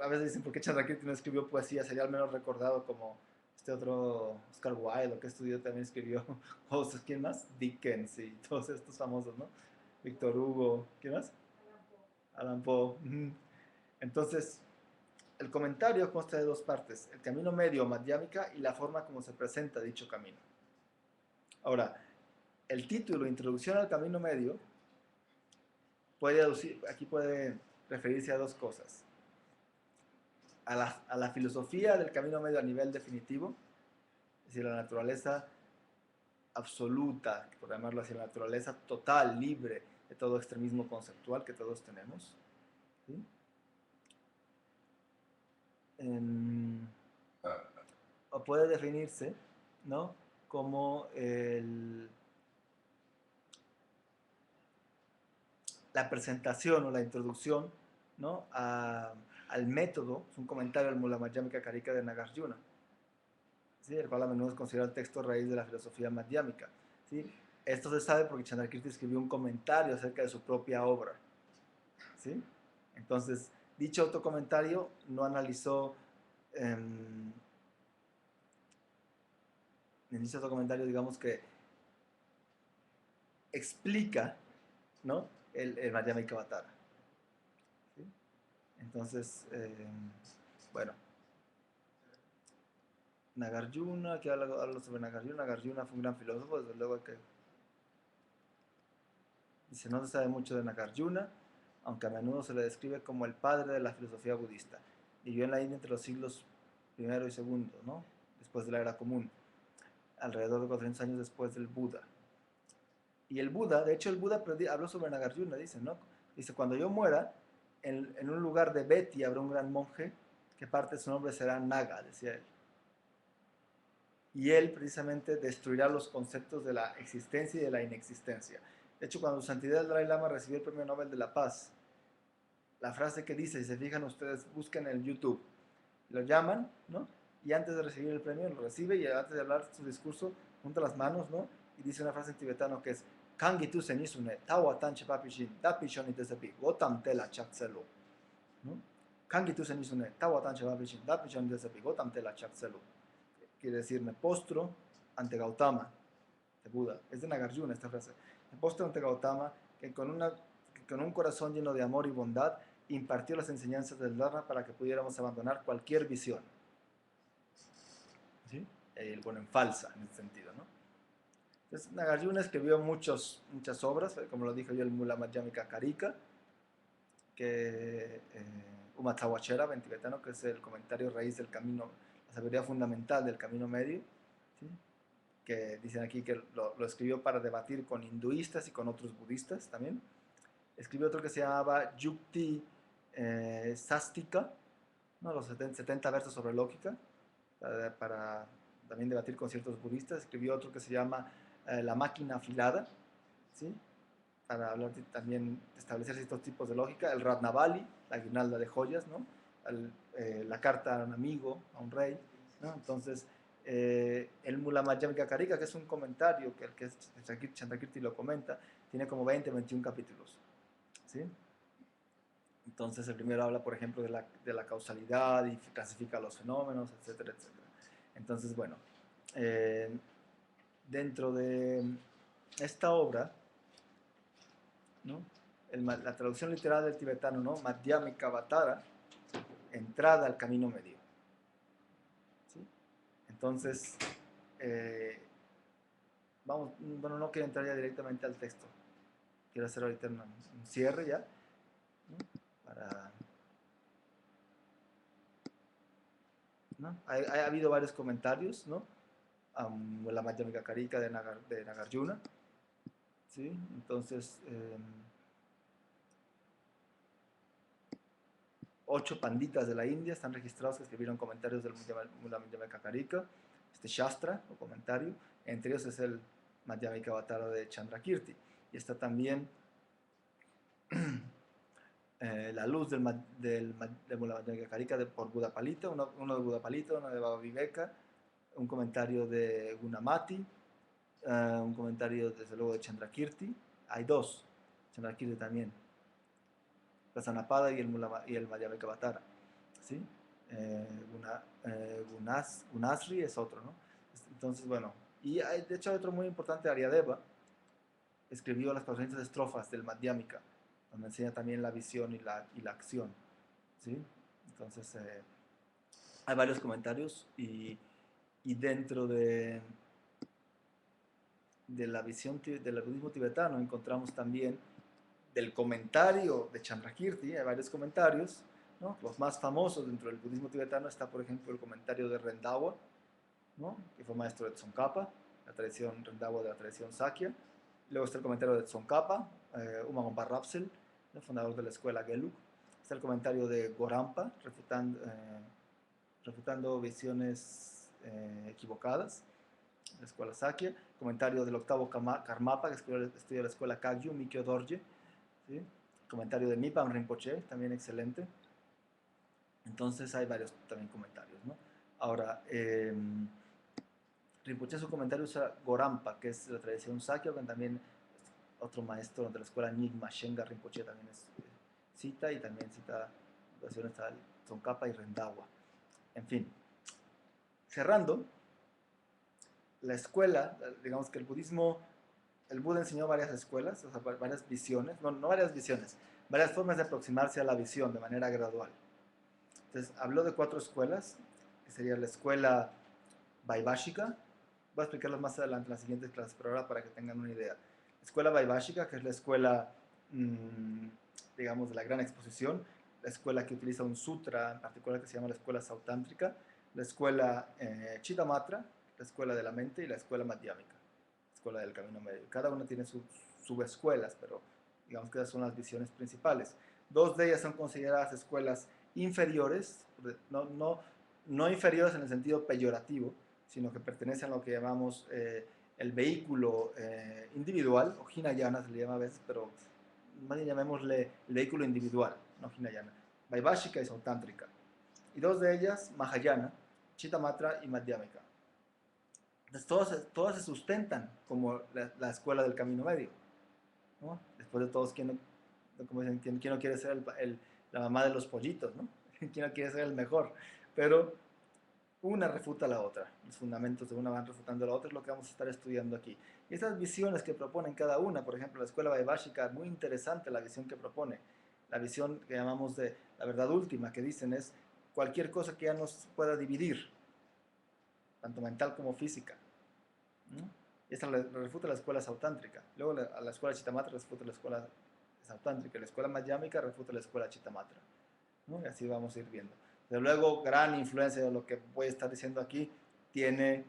a veces dicen, ¿por qué Chandrakirti no escribió poesía? Sería al menos recordado como este otro Oscar Wilde, que estudió también escribió cosas. ¿Quién más? Dickens y todos estos famosos, ¿no? Víctor Hugo, ¿quién más? Alan Poe. Entonces, el comentario consta de dos partes, el camino medio, madhyamika, y la forma como se presenta dicho camino. Ahora, el título, Introducción al Camino Medio, aquí puede referirse a dos cosas. A la filosofía del Camino Medio a nivel definitivo, es decir, la naturaleza absoluta, por llamarlo así, la naturaleza total, libre de todo extremismo conceptual que todos tenemos. ¿Sí? O puede definirse, ¿no? Como la presentación o la introducción, ¿no? Al método, es un comentario al Mula Madhyamika Karika de Nagarjuna, ¿sí? El cual a menudo es considerado el texto raíz de la filosofía madhyamika, ¿sí? Esto se sabe porque Chandrakirti escribió un comentario acerca de su propia obra, ¿sí? Entonces, dicho otro comentario no analizó, en dicho otro comentario, digamos que explica, ¿no? El Madhyamika Avatara, ¿sí? Entonces, bueno, Nagarjuna, que habla sobre Nagarjuna. Nagarjuna fue un gran filósofo, desde luego que dice, no se sabe mucho de Nagarjuna, aunque a menudo se le describe como el padre de la filosofía budista. Vivió en la India entre los siglos primero y segundo, ¿no? Después de la era común, alrededor de 400 años después del Buda. Y el Buda, de hecho el Buda habló sobre Nagarjuna, dice, ¿no? Dice, cuando yo muera, en un lugar de Beti habrá un gran monje que parte de su nombre será Naga, decía él. Y él precisamente destruirá los conceptos de la existencia y de la inexistencia. De hecho, cuando su santidad el Dalai Lama recibió el Premio Nobel de la Paz, la frase que dice, si se fijan ustedes, busquen en el YouTube, lo llaman, ¿no? Y antes de recibir el premio, lo recibe y antes de hablar su discurso, junta las manos, ¿no? Y dice una frase en tibetano que es, Kangi tu senisune, tawa tanche papishin, dapishoni tesepi, gotam tela chakselo, ¿no? Kangi tu senisune, tawa tanche papishin, dapishoni tesepi, gotam tela chakselo. Quiere decir, me postro ante Gautama, de Buda. Es de Nagarjuna esta frase. Me postro ante Gautama, que con un corazón lleno de amor y bondad impartió las enseñanzas del Dharma para que pudiéramos abandonar cualquier visión. ¿Sí? Bueno, en falsa, en ese sentido, ¿no? Entonces, Nagarjuna escribió muchas obras, como lo dijo yo, el Mula Madhyamika Karika, que Umatawachera, en tibetano, que es el comentario raíz del camino, la sabiduría fundamental del camino medio, ¿sí? Que dicen aquí que lo escribió para debatir con hinduistas y con otros budistas también. Escribió otro que se llamaba Yukti Sástica, ¿no? Los 70 versos sobre lógica, para también debatir con ciertos budistas. Escribió otro que se llama La máquina afilada, ¿sí? Para hablar también de establecer ciertos tipos de lógica. El Ratnavali, la guirnalda de joyas, ¿no? La carta a un amigo, a un rey, ¿no? Entonces, el Mula Madhyamika Karika, que es un comentario que el que es Chandrakirti lo comenta, tiene como 20, 21 capítulos, ¿sí? Entonces el primero habla, por ejemplo, de la causalidad y clasifica los fenómenos, etcétera, etcétera. Entonces, bueno, dentro de esta obra, ¿no? La traducción literal del tibetano, ¿no? Madhyamika Avatara, entrada al camino medio, ¿sí? Entonces, vamos, bueno, no quiero entrar ya directamente al texto. Quiero hacer ahorita un cierre ya, ¿no? Para, ¿no? Ha habido varios comentarios, ¿no? La Madhyamika Karika de Nagarjuna, ¿sí? Entonces, 8 panditas de la India están registrados que escribieron comentarios del Mula Madhyamika Karika, este Shastra o comentario. Entre ellos es el Madhyamika Avatara de Chandrakirti. Y está también la luz del Mula Madhyamika Karika por Buddhapalita, uno de Buddhapalita, uno de Baba Viveka, un comentario de Gunamati, un comentario desde luego de Chandrakirti. Hay dos, Chandrakirti también, Prasanapada y el Madhyamika Avatara, ¿sí? Gunasri es otro, ¿no? Entonces, bueno, y hay, de hecho hay otro muy importante, Aryadeva, escribió las 400 estrofas del Madhyamika, donde enseña también la visión y la acción, ¿sí? Entonces, hay varios comentarios y dentro de la visión del budismo tibetano encontramos también del comentario de Chandrakirti, hay varios comentarios, ¿no? Los más famosos dentro del budismo tibetano está, por ejemplo, el comentario de Rendawa, ¿no? Que fue maestro de Tsongkhapa, la tradición Rendawa de la tradición Sakya. Luego está el comentario de Tsongkhapa, Umagompa Rapsel, el fundador de la escuela Gelug. Está el comentario de Gorampa, refutando visiones equivocadas, la escuela Sakya. Comentario del octavo Karmapa, que estudia la escuela Kagyu, Mikyo Dorje, ¿sí? Comentario de Mipam Rinpoche, también excelente. Entonces hay varios también comentarios, ¿no? Ahora, Rinpoche su comentario usa Gorampa, que es la tradición Sakya, que también otro maestro de la escuela Nyingma Shenga Rinpoche también cita, y también cita versiones de Tsongkhapa y Rendawa. En fin, cerrando, la escuela, digamos que el budismo, el Buda enseñó varias escuelas, o sea, varias visiones, no varias visiones, varias formas de aproximarse a la visión de manera gradual. Entonces, habló de 4 escuelas, que sería la escuela Vaibhashika. Voy a explicarlas más adelante en las siguientes clases, pero ahora para que tengan una idea. La escuela Vaibhashika, que es la escuela, digamos, de la gran exposición, la escuela que utiliza un sutra en particular que se llama la escuela sautántrica, la escuela Chittamatra, la escuela de la mente, y la escuela Madhyamika, la escuela del camino medio. Cada una tiene sus subescuelas, pero digamos que esas son las visiones principales. 2 de ellas son consideradas escuelas inferiores, no inferiores en el sentido peyorativo, sino que pertenecen a lo que llamamos el vehículo individual, o Hinayana se le llama a veces, pero más bien llamémosle el vehículo individual, no Hinayana, Vaibhashika y Sautántrica. Y 2 de ellas, Mahayana, Chittamatra y Madhyamika. Entonces todas se sustentan como la escuela del camino medio, ¿no? Después de todos, ¿quién no quiere ser la mamá de los pollitos, ¿no? ¿Quién no quiere ser el mejor? Pero una refuta a la otra, los fundamentos de una van refutando a la otra, es lo que vamos a estar estudiando aquí. Y estas visiones que proponen cada una, por ejemplo, la escuela Vaibhashika, muy interesante la visión que propone, la visión que llamamos de la verdad última, que dicen es cualquier cosa que ya nos pueda dividir, tanto mental como física, ¿no? Y esta la refuta la escuela sautántrica. Luego a la escuela Chittamatra refuta la escuela sautántrica, la escuela Madhyamika refuta la escuela Chittamatra, ¿no? Y así vamos a ir viendo. Pero luego, gran influencia de lo que voy a estar diciendo aquí tiene,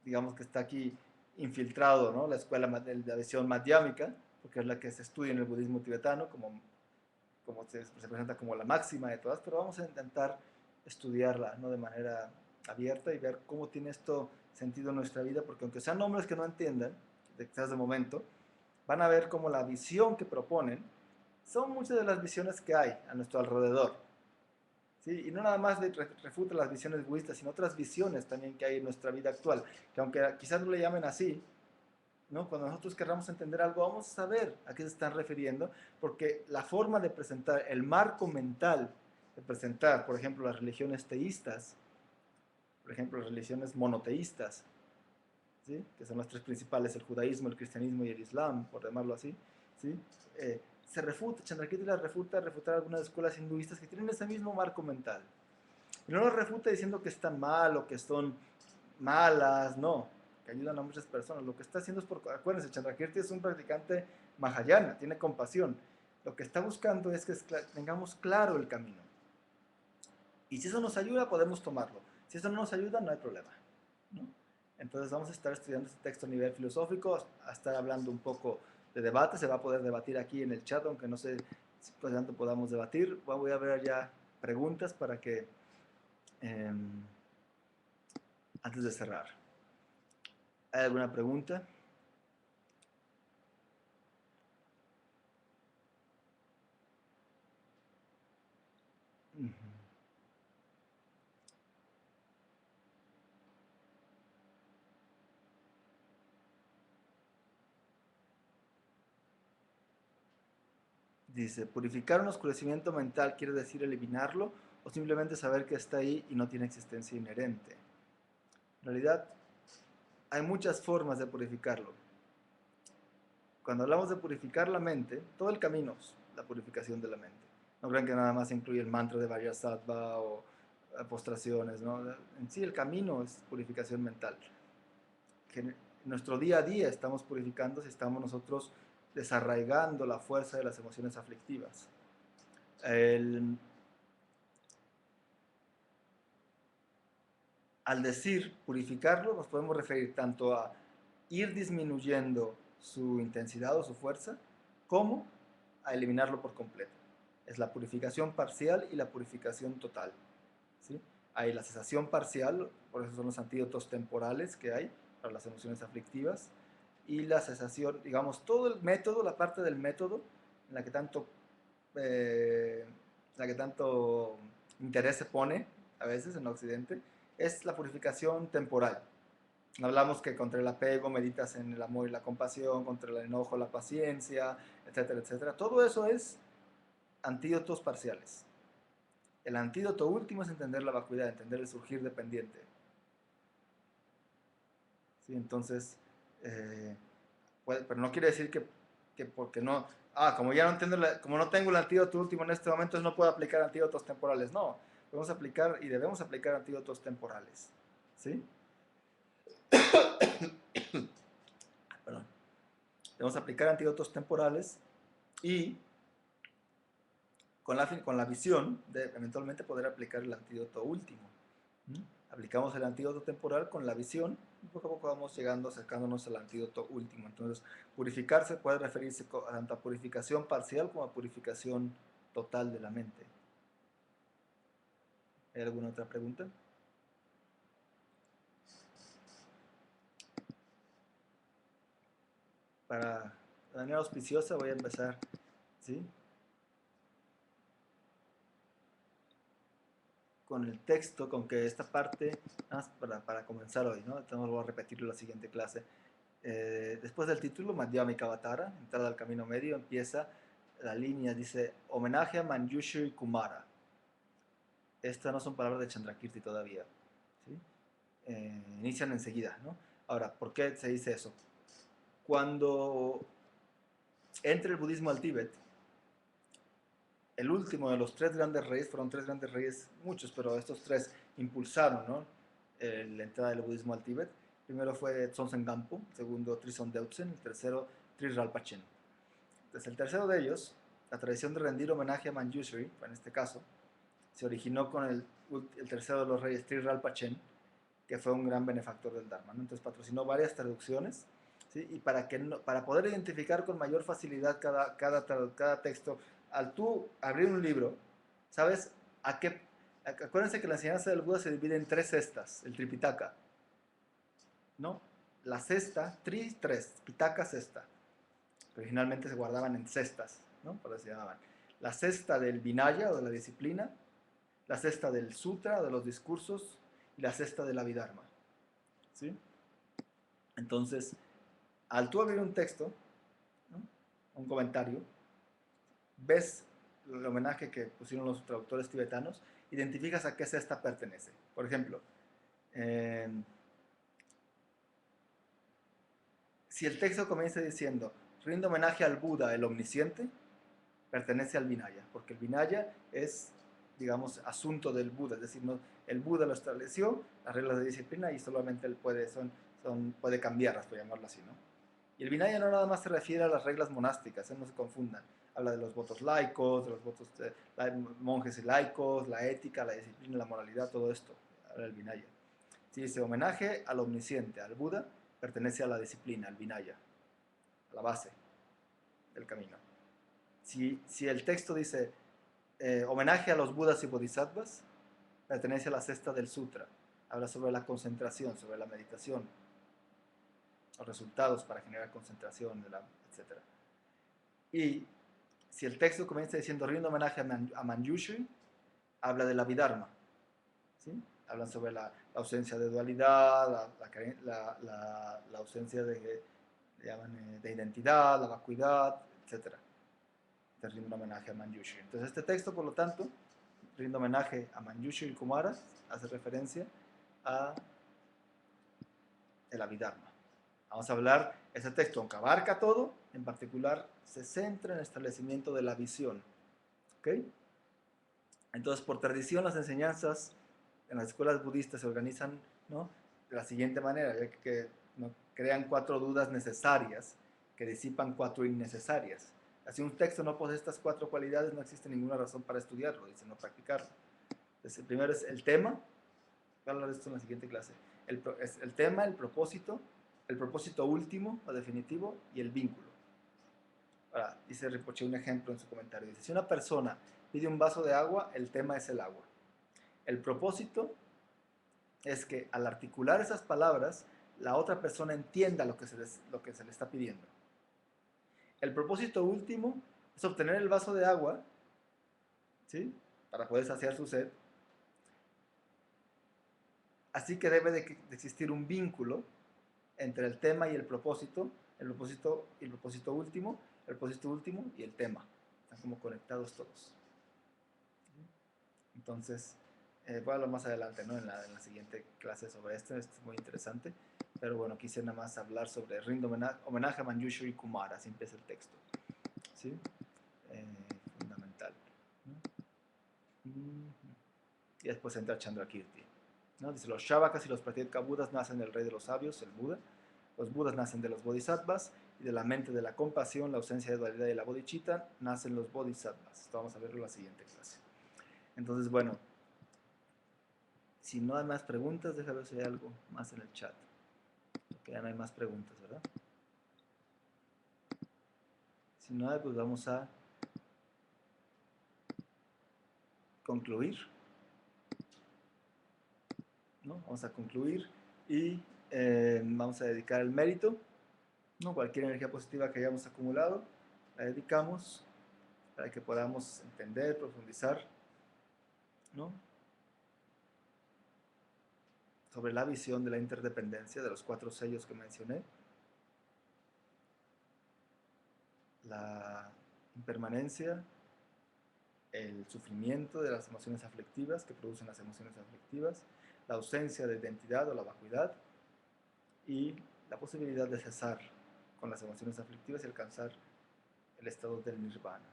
digamos que está aquí infiltrado, ¿no? La escuela de la visión madhyamika, porque es la que se estudia en el budismo tibetano, como se presenta como la máxima de todas, pero vamos a intentar estudiarla, ¿no? De manera abierta y ver cómo tiene esto sentido en nuestra vida, porque aunque sean nombres que no entiendan, quizás de momento, van a ver cómo la visión que proponen son muchas de las visiones que hay a nuestro alrededor. ¿Sí? Y no nada más refuta las visiones budistas, sino otras visiones también que hay en nuestra vida actual, que aunque quizás no le llamen así, ¿no? Cuando nosotros querramos entender algo, vamos a saber a qué se están refiriendo, porque la forma de presentar, el marco mental de presentar, por ejemplo, las religiones teístas, por ejemplo, las religiones monoteístas, ¿sí? Que son las 3 principales, el judaísmo, el cristianismo y el islam, por llamarlo así, ¿sí? Se refuta, Chandrakirti la refutar algunas escuelas hinduistas que tienen ese mismo marco mental. Y no lo refuta diciendo que están mal o que son malas, no, que ayudan a muchas personas. Lo que está haciendo es, acuérdense, Chandrakirti es un practicante mahayana, tiene compasión. Lo que está buscando es que tengamos claro el camino. Y si eso nos ayuda, podemos tomarlo. Si eso no nos ayuda, no hay problema, ¿no? Entonces vamos a estar estudiando este texto a nivel filosófico, a estar hablando un poco de debate, se va a poder debatir aquí en el chat, aunque no sé pues tanto podamos debatir. Voy a ver ya preguntas para que, antes de cerrar. ¿Hay alguna pregunta? Ujú. Dice, purificar un oscurecimiento mental quiere decir eliminarlo o simplemente saber que está ahí y no tiene existencia inherente. En realidad, hay muchas formas de purificarlo. Cuando hablamos de purificar la mente, todo el camino es la purificación de la mente. No crean que nada más incluye el mantra de Vajrasattva o postraciones, ¿no? En sí el camino es purificación mental. Que en nuestro día a día estamos purificando si estamos nosotros desarraigando la fuerza de las emociones aflictivas. Al decir purificarlo, nos podemos referir tanto a ir disminuyendo su intensidad o su fuerza, como a eliminarlo por completo. Es la purificación parcial y la purificación total. ¿Sí? Hay la cesación parcial, por eso son los antídotos temporales que hay para las emociones aflictivas, y la cesación, digamos, todo el método, la parte del método en eh, la que tanto interés se pone a veces en Occidente, es la purificación temporal. Hablamos que contra el apego meditas en el amor y la compasión, contra el enojo, la paciencia, etcétera, etcétera. Todo eso es antídotos parciales. El antídoto último es entender la vacuidad, entender el surgir dependiente. ¿Sí? Entonces, pero no quiere decir que porque no, como ya no entiendo, como no tengo el antídoto último en este momento, no puedo aplicar antídotos temporales. No, podemos aplicar y debemos aplicar antídotos temporales. ¿Sí? Perdón. Debemos aplicar antídotos temporales y con la visión de eventualmente poder aplicar el antídoto último. ¿Mm? Aplicamos el antídoto temporal con la visión y poco a poco vamos llegando, acercándonos al antídoto último. Entonces, purificarse puede referirse tanto a purificación parcial como a purificación total de la mente. ¿Hay alguna otra pregunta? Para de manera auspiciosa voy a empezar, ¿sí?, con el texto, con que esta parte, para comenzar hoy, ¿no? Entonces voy a repetirlo en la siguiente clase. Después del título, Madhyamika Avatara, entrada al camino medio, empieza la línea, dice, homenaje a Manjushri Kumara. Estas no son palabras de Chandrakirti todavía, ¿sí? Inician enseguida, ¿no? Ahora, ¿por qué se dice eso? Cuando entra el budismo al Tíbet, el último de los tres grandes reyes, fueron tres grandes reyes, muchos, pero estos tres impulsaron, ¿no?, la entrada del budismo al Tíbet. Primero fue Tsonsen Gampo, segundo Trison Deutsen, el tercero Tri Rinpoche. Entonces, el tercero de ellos, la tradición de rendir homenaje a Manjushri, en este caso, se originó con el tercero de los reyes, Tri Rinpoche, que fue un gran benefactor del Dharma, ¿no? Entonces patrocinó varias traducciones, ¿sí? Y para poder identificar con mayor facilidad cada texto, al tú abrir un libro, ¿sabes a qué? Acuérdense que la enseñanza del Buda se divide en tres cestas, el Tripitaka, ¿no? La cesta, tres, Pitaka cesta. Originalmente se guardaban en cestas, ¿no? Por así se llamaban. La cesta del Vinaya o de la disciplina, la cesta del Sutra, de los discursos, y la cesta del Abhidharma, ¿sí? Entonces, al tú abrir un texto, ¿no?, un comentario, ves el homenaje que pusieron los traductores tibetanos, identificas a qué cesta pertenece. Por ejemplo, si el texto comienza diciendo, rinde homenaje al Buda, el omnisciente, pertenece al Vinaya, porque el Vinaya es, digamos, asunto del Buda, es decir, no, el Buda lo estableció, las reglas de disciplina, y solamente él puede cambiarlas, por llamarlo así, ¿no? Y el Vinaya no nada más se refiere a las reglas monásticas, no se confundan. Habla de los votos laicos, de los votos de monjes y laicos, la ética, la disciplina, la moralidad, todo esto. Habla el Vinaya. Si dice homenaje al omnisciente, al Buda, pertenece a la disciplina, al Vinaya, a la base del camino. Si el texto dice homenaje a los Budas y Bodhisattvas, pertenece a la cesta del sutra. Habla sobre la concentración, sobre la meditación, los resultados para generar concentración, etc. Y si el texto comienza diciendo rindo homenaje a Manjushri, habla de la Abhidharma, ¿sí? Hablan sobre la ausencia de dualidad, la ausencia de identidad, la vacuidad, etc. Te rindo homenaje a Manjushri. Entonces este texto, por lo tanto, rindo homenaje a Manjushri Kumara, hace referencia a el Abhidharma. Vamos a hablar, ese texto, aunque abarca todo, en particular se centra en el establecimiento de la visión. ¿Ok? Entonces, por tradición, las enseñanzas en las escuelas budistas se organizan, ¿no?, de la siguiente manera, ya que ¿no?, crean 4 dudas necesarias que disipan 4 innecesarias. Si un texto no posee estas 4 cualidades, no existe ninguna razón para estudiarlo, dice, no practicarlo. Entonces, el primero es el tema. Voy a hablar de esto en la siguiente clase. El tema, el propósito último o definitivo y el vínculo. Ahora, dice Rinpoche un ejemplo en su comentario. Dice, si una persona pide un vaso de agua, el tema es el agua. El propósito es que al articular esas palabras, la otra persona entienda lo que se le está pidiendo. El propósito último es obtener el vaso de agua, ¿sí?, para poder saciar su sed. Así que debe de existir un vínculo entre el tema y el propósito último, el propósito último y el tema. Están como conectados todos. Entonces, voy a hablar más adelante, ¿no?, en la siguiente clase sobre esto es muy interesante. Pero bueno, quise nada más hablar sobre rindo homenaje a Manjushri Kumara, así empieza el texto. ¿Sí? Fundamental, ¿no? Y después entra Chandrakirti, ¿no? Dice, los Shavakas y los Pratyeka Budas nacen del rey de los sabios, el Buda. Los Budas nacen de los Bodhisattvas, y de la mente de la compasión, la ausencia de dualidad y la bodhicitta, nacen los Bodhisattvas. Esto vamos a verlo en la siguiente clase. Entonces, bueno, si no hay más preguntas, déjame ver si hay algo más en el chat. Porque ya no hay más preguntas, ¿verdad? Si no hay, pues vamos a concluir, ¿no? Vamos a concluir y vamos a dedicar el mérito, ¿no? Cualquier energía positiva que hayamos acumulado, la dedicamos para que podamos entender, profundizar, ¿no?, sobre la visión de la interdependencia de los 4 sellos que mencioné, la impermanencia, el sufrimiento de las emociones aflictivas que producen las emociones aflictivas, la ausencia de identidad o la vacuidad y la posibilidad de cesar con las emociones aflictivas y alcanzar el estado del nirvana.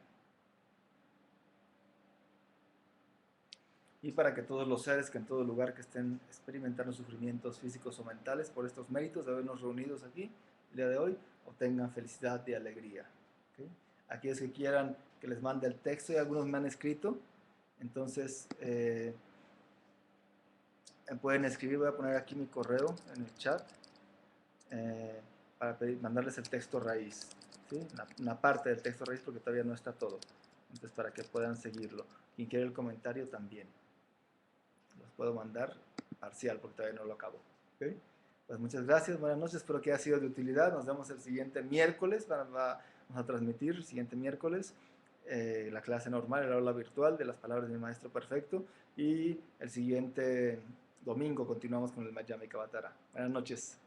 Y para que todos los seres que en todo lugar que estén experimentando sufrimientos físicos o mentales por estos méritos de habernos reunidos aquí el día de hoy, obtengan felicidad y alegría. ¿Okay? Aquellos que quieran que les mande el texto, y algunos me han escrito, entonces pueden escribir, voy a poner aquí mi correo en el chat, para mandarles el texto raíz, ¿sí? Una parte del texto raíz, porque todavía no está todo, entonces para que puedan seguirlo. Quien quiera el comentario también los puedo mandar parcial porque todavía no lo acabo. ¿Okay? Pues muchas gracias, buenas noches, espero que haya sido de utilidad. Nos vemos el siguiente miércoles, vamos a transmitir el siguiente miércoles la clase normal, el aula virtual de las palabras de mi maestro perfecto, y el siguiente domingo continuamos con el Madhyamika Avatara. Buenas noches.